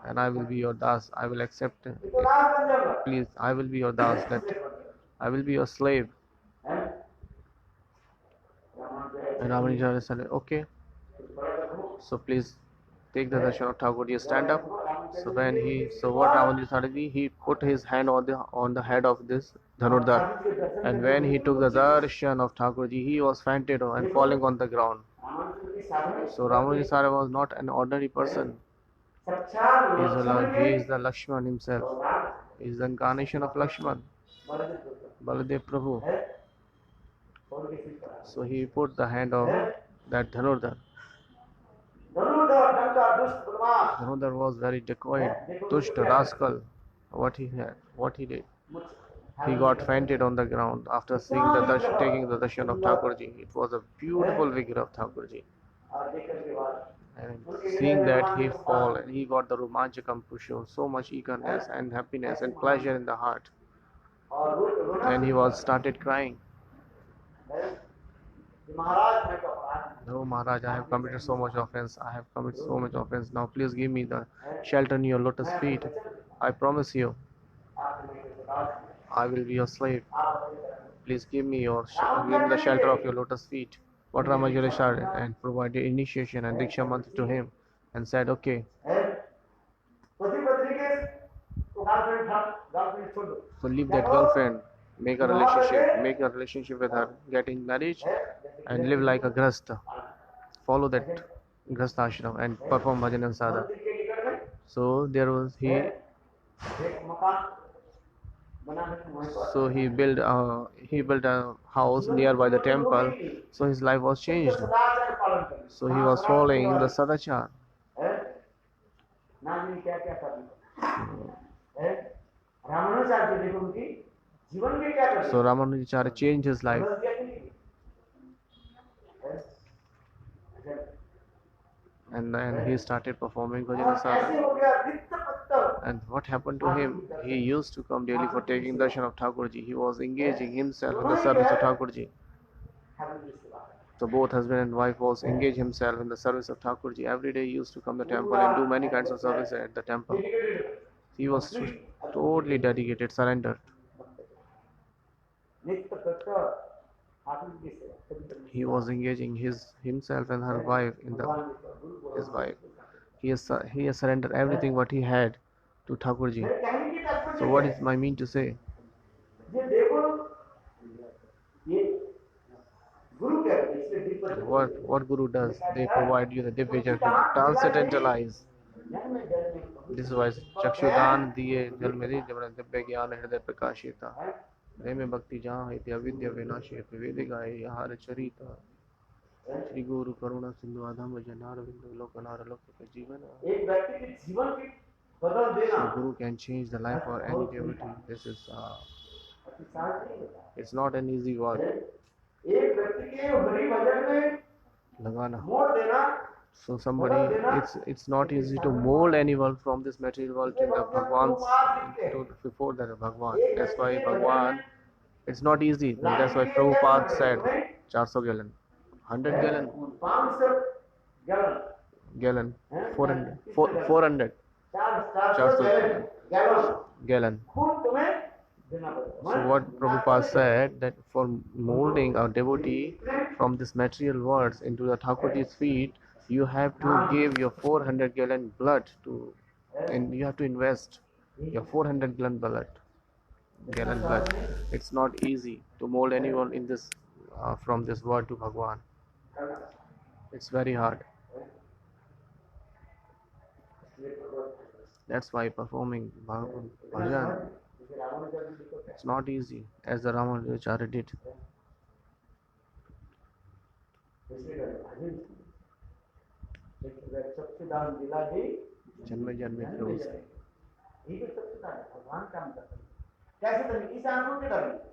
and I will be your das. I will accept it. Please, I will be your das. That I will be your slave. And Ramanujacharya said, okay. So please take the darshan of Thakurji. Stand up. So what Ramanujacharya did, he put his hand on the head of this Dhanurdhar, and when he took the darshan of Thakurji, he was fainted and falling on the ground. So Ramanujacharya was not an ordinary person. He is the Lakshman himself. He is the incarnation of Lakshman, Baladev Prabhu. So he put the hand of that Dhanurdhar. Dhanurdhar was very dacoit, dushta, rascal. What he did. He got fainted on the ground after taking the darshan of Thakurji. It was a beautiful figure of Thakurji. And seeing that he fall and he got the romanchakam to show so much eagerness and happiness and pleasure in the heart. Then he was started crying. No, Maharaj, I have committed so much offense. Now please give me the shelter in your lotus feet. I promise you, I will be your slave. Please give me the shelter of your lotus feet. What Ramanujacharya said, and provided initiation and Diksha mantra to him and said, okay. So leave that girlfriend, make a relationship with her, get in marriage and live like a grahastha. Follow that grahastha ashram and perform bhajan and sadhana. So he built a house nearby the temple. So his life was changed. So he was following the sadachar. So Ramanujacharya changed his life. And then he started performing bhajan and sadhana. And what happened to him? He used to come daily for taking darshan of Thakurji. He was engaging himself in the service of Thakurji. So both husband and wife was engaged himself in the service of Thakurji. Every day he used to come to the temple and do many kinds of service at the temple. He was totally dedicated, surrendered. He was engaging himself and her wife his wife. He has surrendered everything what he had to Thakurji. So what is my mean to say? What Guru does? They provide you the Divya Jal to transcendentalize. This is why Chakshudan diye jal meri jabran Divya Gyan Hriday Prakashita. Preme Bhakti Jahan Hiti Avidya Vinashya Vedigaye Yahar Charita. Shri Guru Karuna Sindhu Adham Janar Vindu Lokanar Lokaka Jivana. So Guru can change the life of any devotee. This is it's not an easy work. Lagana. So somebody, it's not easy to mold anyone from this material world to the Bhagwan, before that Bhagwan. That's why Bhagwan, it's not easy. That's why Prabhupada said 400 gallon, 100 gallon, 400, 400 gallon. So what Prabhupada said, that for molding a devotee from this material world into the Thakurji's feet, you have to give your 400 gallon blood and you have to invest your 400 gallon blood. It's not easy to mold anyone in this from this world to Bhagwan. It's very hard. That's why performing bhajan, it's not easy as the Ramanujacharya did. इसलिए भजन लेकिन सच्चिदानंद दिला जी जन्मे जन्मे प्रभु से ये तो सच्चिदानंद भगवान का दर्शन कैसे करेंगे इस आंखों के करेंगे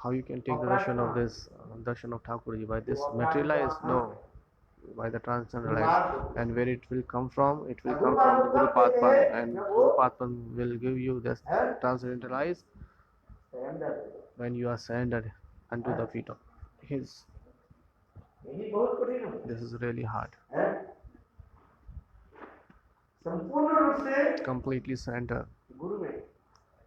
how you can take the darshan of this darshan of Thakurji by this materialized? No, by the transcendentalized. And where it will come from? It will come from the Guru Padpan, and Guru Padpan will give you this transcendentalized when you are surrendered unto the feet of His. यही बहुत कठिन है This is really hard. संपूर्ण रूप से Completely surrender. गुरु में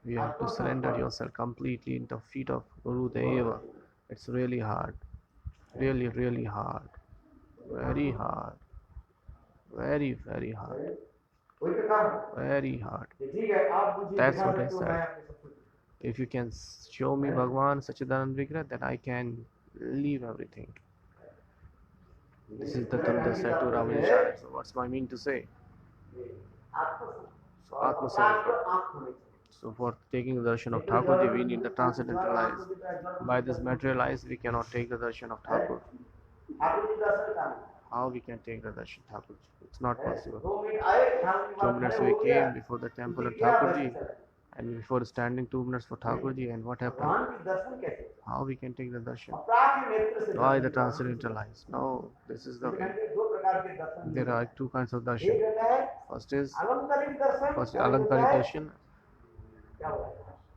You have to surrender yourself completely in the feet of Guru Deva. It's really hard. Really, really hard. Very hard. Very, very hard. कोई तो काम Very hard. ठीक है आप मुझे That's दिखा what I दो तो said. मैं आपको सब कुछ If you can show me Bhagwan Sachidanand Vigraha, then I can leave everything. This is the Tunda said to Ramanujacharya. So what's my mean to say? So Atma Samapra. So for taking the darshan of Thakurji, we need the transcendentalized. By this materialized, we cannot take the darshan of Thakur. How we can take the darshan of Thakurji? It's not possible. 2 minutes we came before the temple of Thakurji, and before standing 2 minutes for Thakurji, and what happened? How we can take the darshan? Why the transcendentalized? No, this is the way. There are 2 kinds of darshan. First is Alankaric darshan.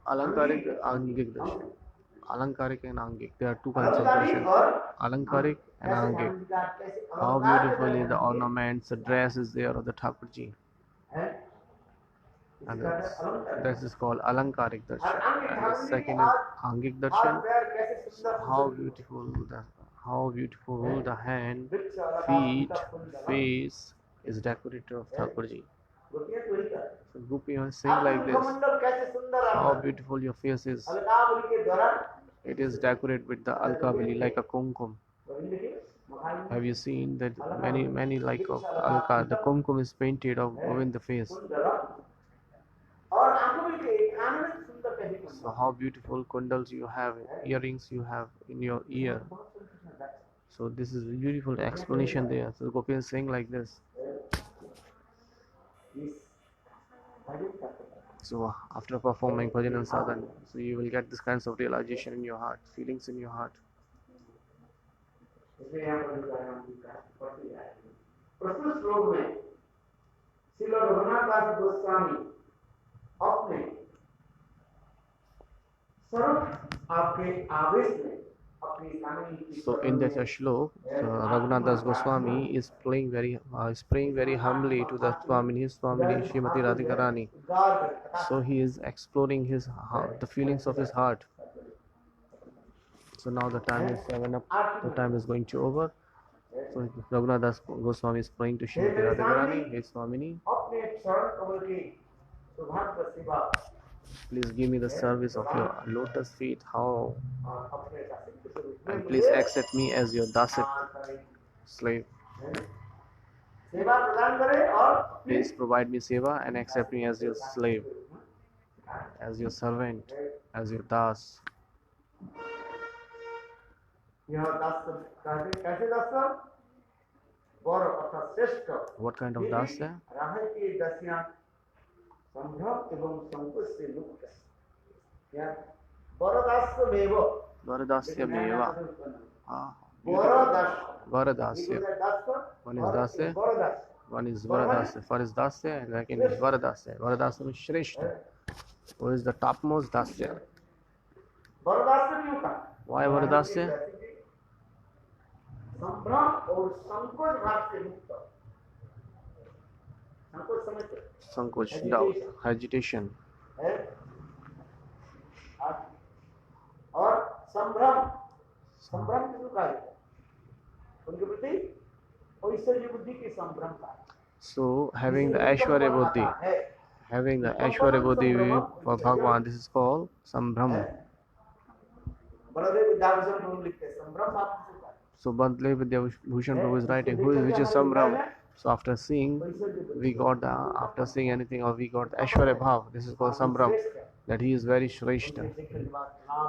Alankaric, Angik darshan. Alankaric and Angik. There are 2 kinds of darshan. Alankaric and Angik. How beautifully the ornaments, the dress is there of the Thakurji. And this is called Alankaric darshan. And the second is Angik darshan. How beautiful the hand, feet, face is decorated of Thakurji. So Gopi is saying like this, how beautiful your face is. It is decorated with the alkavali like a kumkum. Have you seen that many like of alka, the kumkum is painted in the face. So how beautiful kundals you have, earrings you have in your ear. So this is a beautiful explanation there. So Gopi is saying like this. So after performing bhajan and sadhan, so you will get this kinds of realization in your heart, feelings in your heart. प्रस्तुत श्लोक में श्रील रघुनाथ दास गोस्वामी अपने सर्व आपके आवेश में अपनी सामने So in that shlok, Raghunath Das Goswami is praying very humbly to the Swamini, his Swamini Srimati Radhika Rani. So he is exploring his heart, the feelings of his heart. So now the time is 7 up, the time is going to over. So Raghunath Das Goswami is praying to Srimati Radhika Rani, his Swamini. Please give me the service of your lotus feet. How? And please accept me as your dasit slave. Please provide me seva and accept me as your slave, as your servant, as your das. What kind of das है? Varadasya meva. Varadasya. One is dasya, one is varadasya. First is dasya and second is varadasya. Varadasya means Shrestha, who is the topmost dasya. Why varadasya? Sankoch, doubt, agitation. और संभ्रम संभ्रम किसको कहा जाता है उनके प्रति ऐश्वर्य बुद्धि की संभ्रम का So having the Aishwarya Buddhi for Bhagwan, this is called Sambhram. Baldev Vidyabhushan प्रभु लिखते हैं संभ्रम आप किसको कहा So Baladev Vidyabhushan Prabhu is writing, which is Sambhram. So after seeing anything, or we got the Aishwarya Bhav, this is called Sambhram, that he is very Shrestha.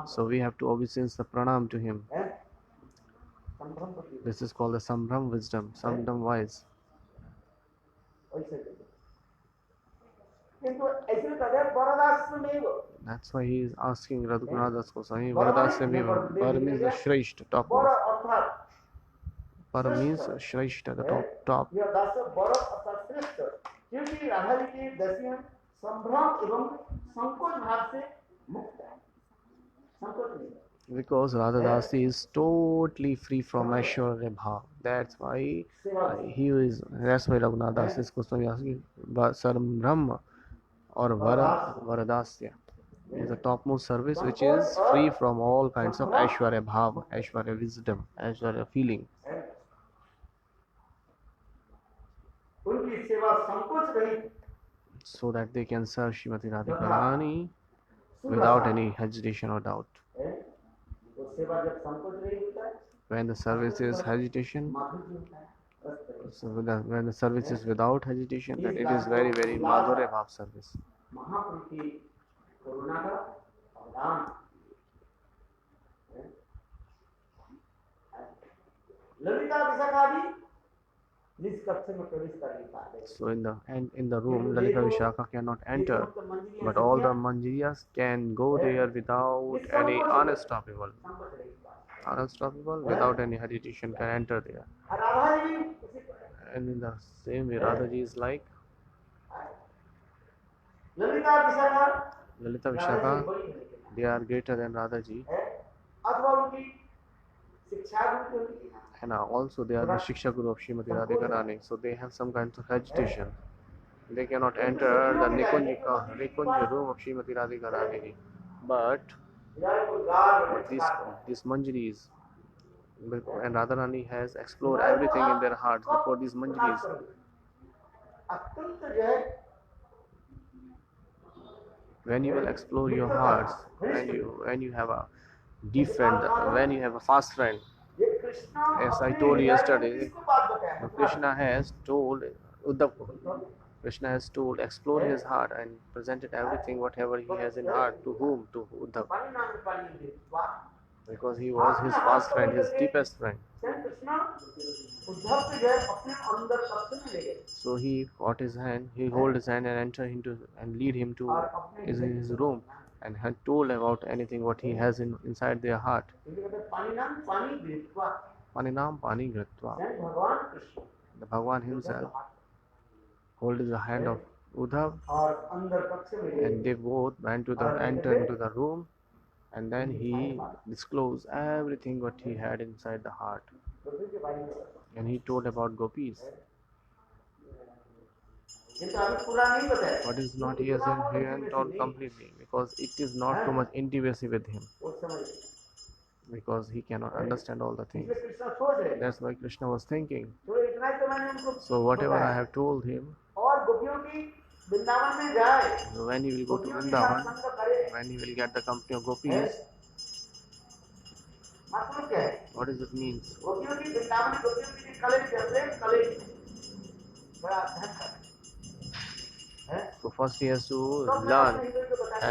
So we have to obeisance the pranam to him. संभ्रम बुद्धि This is called the Sambram wisdom, Sambram wise. वैसे देखो। किंतु ऐसे तदेव वरदाश्रमेव That's why he is asking Raghunath Das Goswami, were Varadasya Par means the Shreshth, were topmost. अर्थात Par means Shreshth, the top. यह दास वर अर्थात श्रेष्ठ, क्योंकि राधा जी की दसियां संभ्रम एवं संकोच भाव से मुक्त है, संकोच नहीं। Because Radha Dasi is totally free from Aishwarya Bhav. That's why that's why Raghunath Das is Goswami asking Sambram or Varadasya is the topmost service which is free from all kinds of Aishwarya Bhav, Aishwarya wisdom, Aishwarya feeling. उनकी सेवा संकोच रहित, So that they can serve Srimati Radhika Rani without any hesitation or doubt. वो सेवा जब संकोच रहित होता है, When the service is hesitation, माधुर्य होता है। so when the service is without hesitation, then it is very, very Madhurya Bhav service. महापुरुष की करुणा का अवदान। ललिता विशाखा भी जिस कक्ष में प्रवेश कर नहीं पाते, So in the room, Lalita Vishakha cannot enter, but all the Manjiriyas can go there without any unstoppable, without any hesitation can enter there. और राधा जी भी उसी तरह। And in the same way, Radhaji is like Lalita Vishakha Lalita Radha ji Vishakha, बड़ी है, they are greater than Radhaji, अथवा उनकी शिक्षा भी होती है, and also they are the Shiksha Guru of Srimati Radhika Rani, so they have some kinds of hesitation. They cannot enter the Nikunja room of Srimati Radhika Rani. But these Manjaris, and Radharani has explored everything in their hearts before these Manjaris. अत्यंत जो है When you will explore your hearts, when you have a deep friend, when you have a fast friend, ये Krishna as I told you yesterday, किसको बात बताया, Krishna has told Uddhav, Krishna has told, explore his heart and presented everything, whatever he has in heart, to whom? To Uddhav. पानी नाम में पानी दे, वाह। Because he was his fast friend, his deepest friend. स्वयं कृष्ण उद्धव से जो है अपने अंदर कक्ष में ले गए, So he caught his hand, he hold his hand and enter into and lead him to his room and had told about anything what he has inside their heart. क्योंकि कहते हैं, पानी नाम पानी दे, वाह। Paninam Pani Gritva. स्वयं भगवान Krishna The Bhagwan himself hold the hand of Uddhav और अंदर कक्ष में ले and गए, they both went to enter into the room, and then he disclosed everything what he had inside the heart, बुद्धि के बारे में। and he told about gopis. किंतु अभी पूरा नहीं बताया, What is not he hasn't told completely, because it is not too much intimacy with him, वो समझ, because he cannot understand all the things. इसलिए कृष्ण सोच रहे, That's why Krishna was thinking. तो इतना ही तो मैंने उनको So whatever बताया। I have told him, और गोपियों की वृंदावन में जाए, when he will go to गोपियों के साथ Vrindavan, संग करे, when he will get the company of gopis, मतलब क्या है? what does it mean? गोपियों की वृंदावन में गोपियों की कलेज जैसे कलेज बड़ा अध्ययन कर, हैं? So first he has to तो मैं learn अपने हिंदुओं को बताया,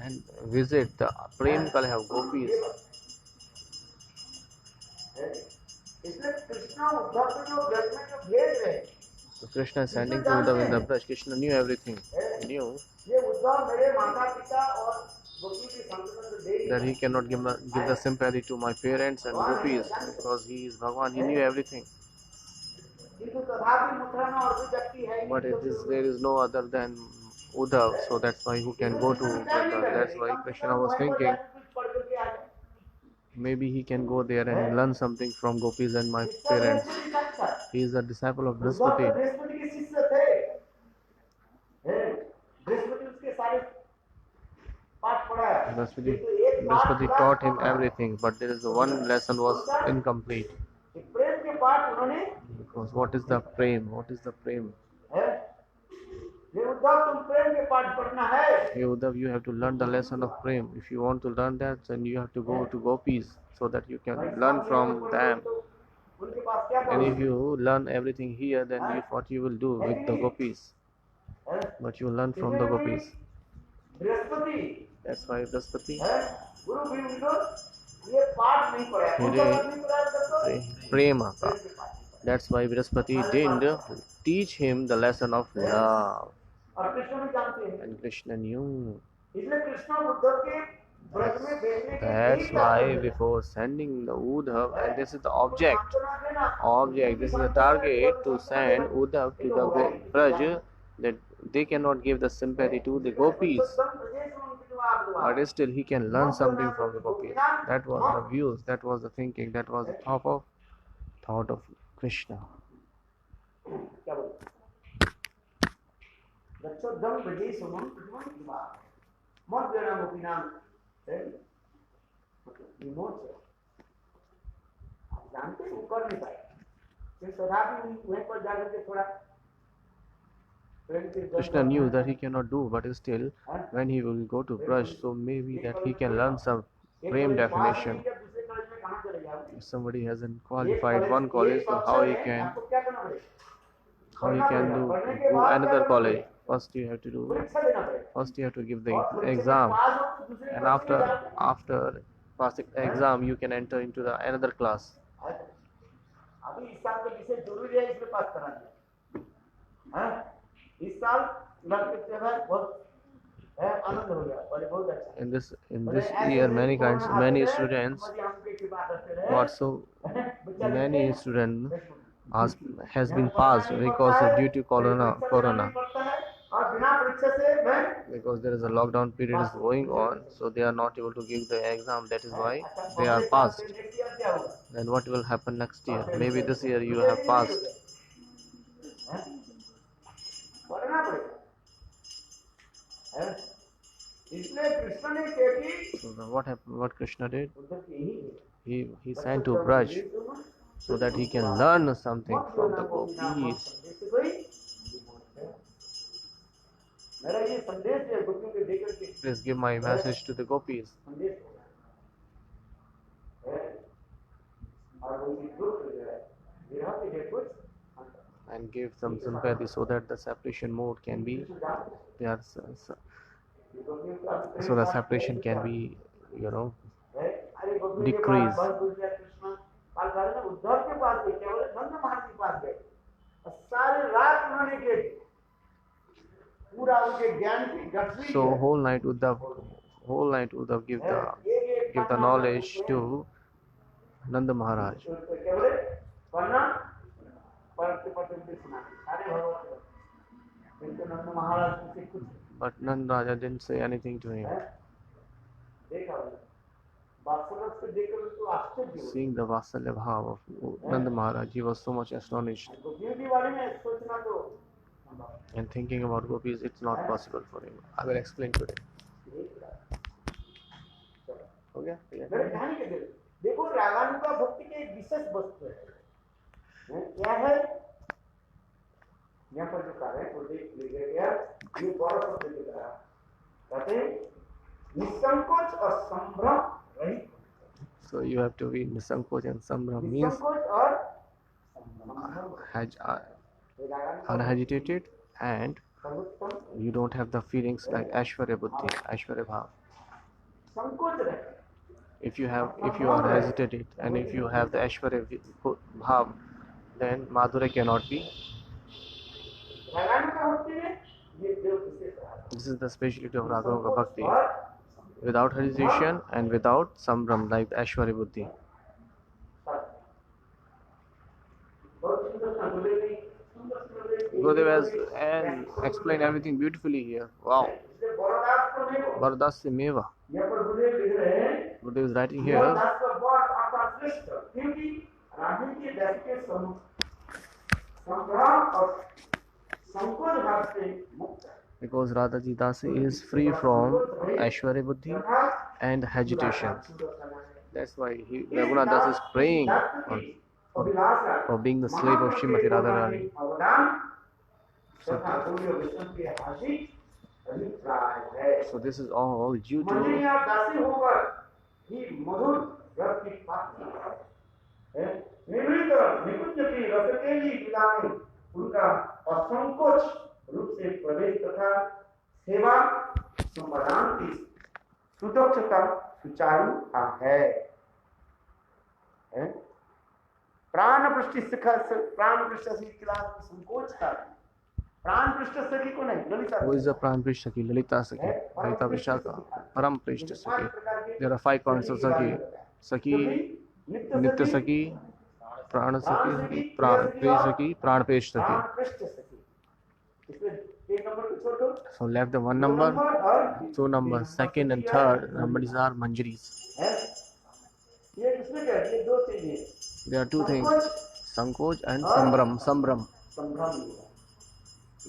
and visit the Prem Kaleh of gopis. हैं? इसलिए कृष्ण उद्धव को जो व्रत में जो भेज रहे हैं, So Krishna is sending to Uddhav in the brush. Krishna knew everything. He knew ये उद्धव मेरे माता पिता और गोपियों की संतति दे that he cannot give the sympathy to my parents and gopis, because he is Bhagwan. He knew everything. किंतु तथापि मुद्रा में और कोई व्यक्ति है But there is no other than Uddhav, so that's why who can go to Uddhav. That's why Krishna was thinking maybe he can go there and learn something from gopis and my parents. He is a disciple of Brihaspati. Brihaspati के शिष्य थे, हैं? बृहस्पति उसके सारे पाठ पढ़ाया, Brihaspati taught him everything, but there is one lesson was incomplete. प्रेम के पाठ उन्होंने, Because what is the prem? What is the prem? हैं? ये उद्धव तुम प्रेम के पाठ पढ़ना है, Hey Uddhav, you have to learn the lesson of prem. If you want to learn that, then you have to go to gopis so that you can learn from them. उनके पास क्या And if करोगे? you learn everything here, then what you will do with the gopis? हैं? But you will learn from the gopis. Brihaspati That's why Brihaspati, है, गुरु भी उनको ये पाठ नहीं पढ़ा, कौन सा पाठ नहीं पढ़ा दत्तो? Prema ka. प्रेम के पाठ नहीं पढ़ा। That's why Brihaspati didn't teach him the lesson of love. और कृष्ण भी जानते हैं, And Krishna knew. इसलिए कृष्ण उद्धव के व्रत में बैठने के That's why before sending the Uddhav, and this is the object, this is the target to send Uddhav to the Braj, that they cannot give the sympathy to the gopis, but still he can learn something from the gopis. That was the views, that was the thinking, that was the thought of Krishna. क्या बोलते? रक्षोद्धम ब्रजे सुमन प्रतिमन कृपा मत देना गोपीनाथ है, विमोच है। आप जानते हैं वो कर नहीं पाए, फिर तथापि वहीं पर जाकर के थोड़ा Krishna knew that he cannot do, but still when he will go to Braj, so maybe that he can learn some prem definition. If somebody hasn't qualified one college, so how he can do another college? First you have to give the exam, and after passing the exam you can enter into the another class. अभी इस साल का विषय जरूरी है, इसमें पास करा दिया। इस साल लगते हैं बहुत आनंद हो गया और बहुत अच्छा। In this year, many students, many students has been passed because due to corona, because there is a lockdown period is going on, so they are not able to give the exam. That is why they are passed. Then what will happen next year? Maybe this year you have passed. So what happened? What Krishna did? He sent to Braj so that he can learn something from the gopis. Please give my message to the gopis. And give some sympathy so that the separation mode can be there, so the separation can be, decreased. So whole night Uddhav give the knowledge to Nanda Maharaj. But Nanda Raja didn't say anything to him. Seeing the Vatsalya Bhav of Nanda Maharaj, he was so much astonished. And thinking about gopis, it's not possible for him. I will explain today. Okay? देखो रागानुगा भक्ति के एक विशेष वस्तु है, क्या है? यहाँ पर जो कार्य है वो देख लीजिए, ये बड़ा शब्द दिख रहा है, कहते हैं निसंकोच और संभ्रम रहित। So you have to be nisankoch, and sambhram means unagitated, and you don't have the feelings like Aishwarya Buddhi, Aishwarya Bhav. If you are hesitated and if you have the Aishwarya Bhav, then Madhurya cannot be. This is the speciality of Raganuga Bhakti, without hesitation and without sambhram like the Aishwarya Buddhi. Gurudev has explained everything beautifully here. Wow. Bardasya Meva. Gurudev is writing here. Because Radhaji Dasi is free from Aishwarya Buddhi and agitation. That's why Raghunath Das is praying for being the slave of Srimati Radharani. So this is all due to रूप से प्रवेश तथा सेवा संप्रदान की सुदक्षता सुचारू है। है प्राण पृष्ठ सखा प्राण पृष्ठ सखी क्लास संकोच का प्राण पृष्ठ सखी को नहीं Lalita Who is the Pran Prish Sakhi? Lalita Sakhi, Lalita Vishaka, Param Prish Sakhi. There are 5 kinds of Sakhi. Sakhi, Nitya Sakhi, Prana Sakhi, Prish Sakhi, Pran Prish Sakhi. प्राण पृष्ठ सखी इसमें एक नंबर को छोड़ दो So left the 1 number, 2 numbers, second and third numbers are Manjaris. है ये किसमें क्या है? ये दो चीजें There are 2 things, Sankoch and Sambram. संभ्रम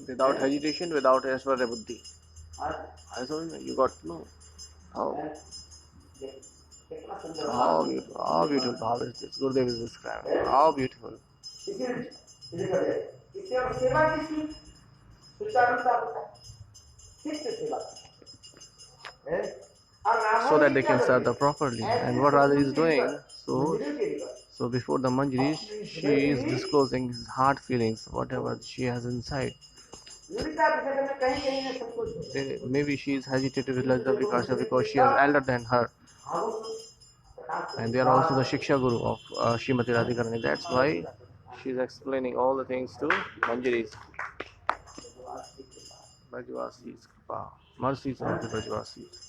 Without hesitation, without Aishwarya Buddhi. हाँ, I told you, you got to know. How कितना सुंदर how beautiful how is this? Gurudev is describing. How beautiful. इसे कर दे इससे अब सेवा की सुचारुता होता है ठीक से सेवा है So that they can serve the properly. And what Radha is doing, so before the Manjari, she is disclosing his heart feelings, whatever she has inside. Maybe she is agitated with Lalita because she is elder than her. And they are also the Shiksha Guru of Srimati Radhikarani. That's why she is explaining all the things to Manjaris. Brajvasi's Kripa. Mercies of the Brajvasis.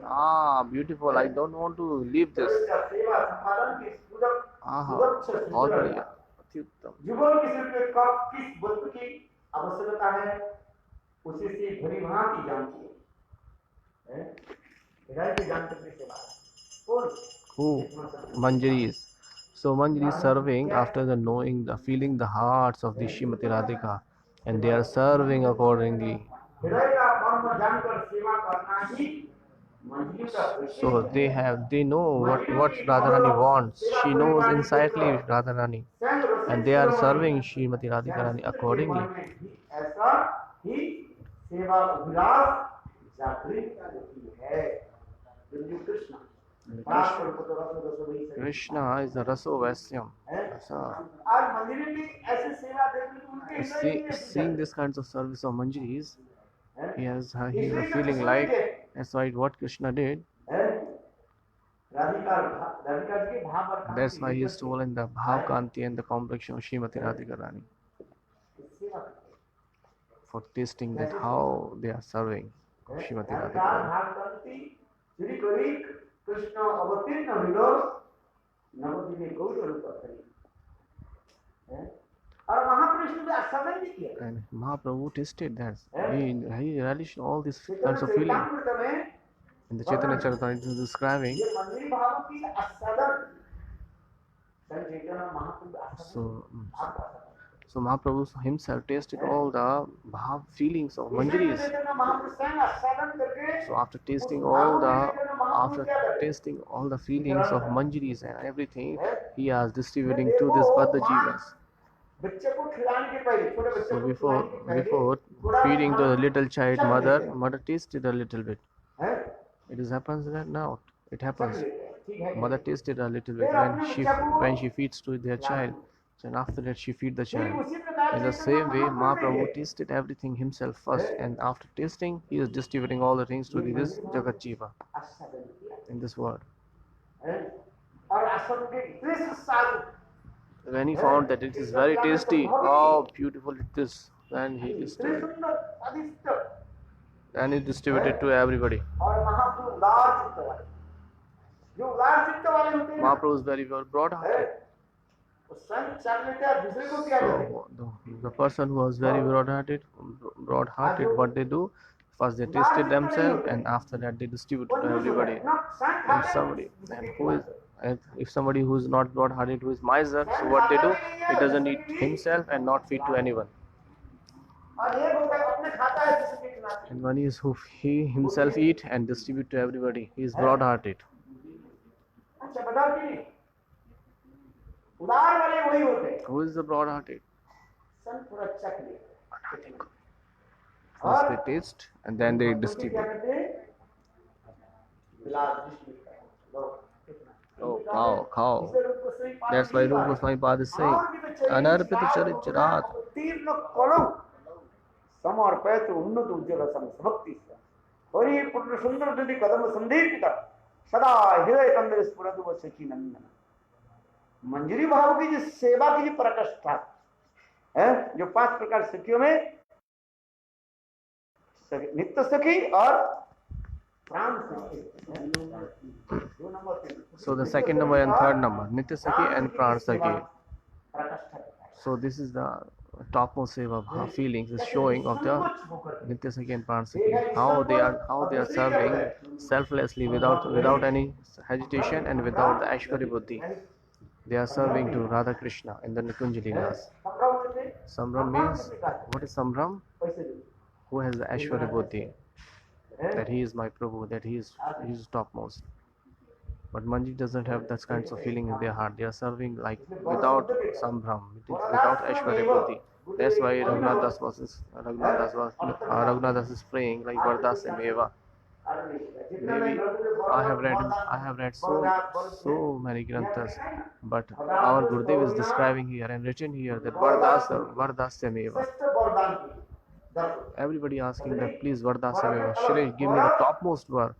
Ah, beautiful. I don't want to leave this. Ah, बहुत बढ़िया, अत्युत्तम. युगल के सिर पे कब किस वस्तु की आवश्यकता है उसी से भली भांति जानती है हृदय के जान सकने से बात और Who? Manjaris. So Manjari is serving after the knowing, the feeling the hearts of the Srimati Radhika, and they are serving accordingly. हृदय का मर्म जानकर सेवा करना ही मंजरी का So they know what Radharani wants. She knows insightly Radharani, and they are serving Srimati Radhikarani accordingly. ऐसा ही सेवा अभिलाष जागृत होती है बिंदु Krishna Krishna is the Raso Vasyam. आज मंदिर में ऐसी सेवा देखने को उनके हृदय में Seeing this kinds of service of Manjaris, he is a feeling like that's why what Krishna did. That's why he is told in the Bhav Kanti and the complexion of Srimati Radhikarani for tasting that how they are serving Srimati Radhikarani. Krishna अवतीर्ण विलोक नवद्वीप में गौर रूप धरी और महापुरुष ने आस्वादन भी किया And Mahaprabhu tasted that. He relished all these kinds of feeling. In the Chaitanya Charitamrita it is describing. ये मंदिर भावों की आस्वादन Chaitanya Mahaprabhu So Mahaprabhu himself tasted all the bhav feelings of Manjaris. So after tasting all the feelings of Manjaris and everything, he is distributing to this Baddha Jivas. So before feeding to the little child, mother tasted a little bit. It happens that now. It happens. Mother tasted a little bit when she feeds to their child. And after that she feed the child. In the same way, Mahaprabhu tasted everything himself first, and after tasting, he is distributing all the things to this Jagat Jiva in this world. When he found that it is very tasty, how beautiful it is, then he distributed. Then he distributed to everybody. Mahaprabhu is very well broad-hearted. So the person who was very broad-hearted, what they do? First they tasted themselves, and after that they distribute to everybody. If somebody who is not broad-hearted, who is miser, so what they do? He doesn't eat himself and not feed to anyone. And one is who he himself eat and distribute to everybody. He is broad-hearted. Who is the broad-hearted? First they taste and then they distribute. Oh, cow. That's why Rupa Goswami Pad is saying, Anarpita Charicharat. समर्पयत उन्नत उज्ज्वल समभक्ति हरि पुत्र सुंदर दधि कदम संदीपिता सदा हृदय कंदर स्फुरत वो सखी नंदन। मंजरी भाव की जो सेवा की जो प्रकृष्ठा है, जो 5 प्रकार सखियों में नित्य सखी और प्राण सखी, 2 number. So the second number and third number, Nitya Sakhi and Pran Sakhi. So this is the topmost seva feelings is showing of the Nitya Sakhi and Pran Sakhi. How they are serving selflessly without any hesitation and without the Aishwarya Buddhi. They are serving to Radha Krishna in the Nikunj Leelas. Sambram means, what is Sambram? Who has the Aishwarya Buddhi, that he is my Prabhu, that he is topmost. But Manji doesn't have that kinds of feeling in their heart. They are serving like without Sambram, without Aishwarya Buddhi. That's why Raghunath Das is praying like Vardase Meva. Maybe I have read so many granthas, but our Gurudev is describing here and written here that Vardasya Meva. Everybody asking that, please Vardasya Meva, Shresh, give me the topmost var.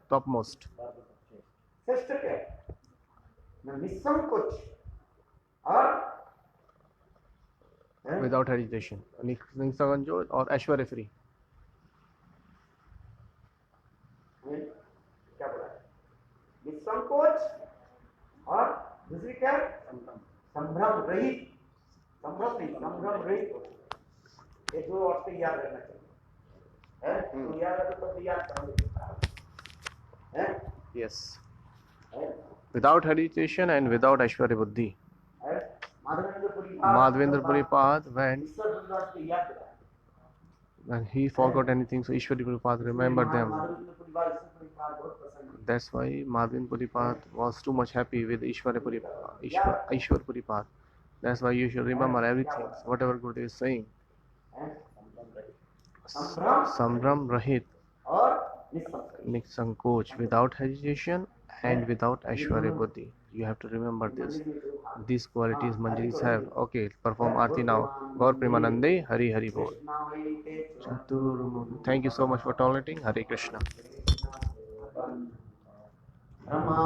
Topmost. Without hesitation. Nisankoch or Aishwarya free. निसंकोच और दूसरी क्या, संभ्रम रहित। संभ्रम नहीं, संभ्रम रहित। ये 2 अर्थ याद रखना चाहिए, तो याद रखो तो याद करोगे। Yes. Without hesitation and without Aishwarya Buddhi. Madhavendra Puripad when he forgot anything, so Ishwari Puripad remembered them. That's why Madhavendra Puripad was too much happy with Ishwar Puripad. That's why you should remember everything, whatever Gurudev is saying. Sambram Rahit, Nisankoch, without hesitation and without Aishwarya Buddhi. You have to remember this. These qualities Manjaris have. Okay, perform Aarti now. Gaur Premanande, Hari Hari Bol. Thank you so much for tolerating. Hare Krishna. Narado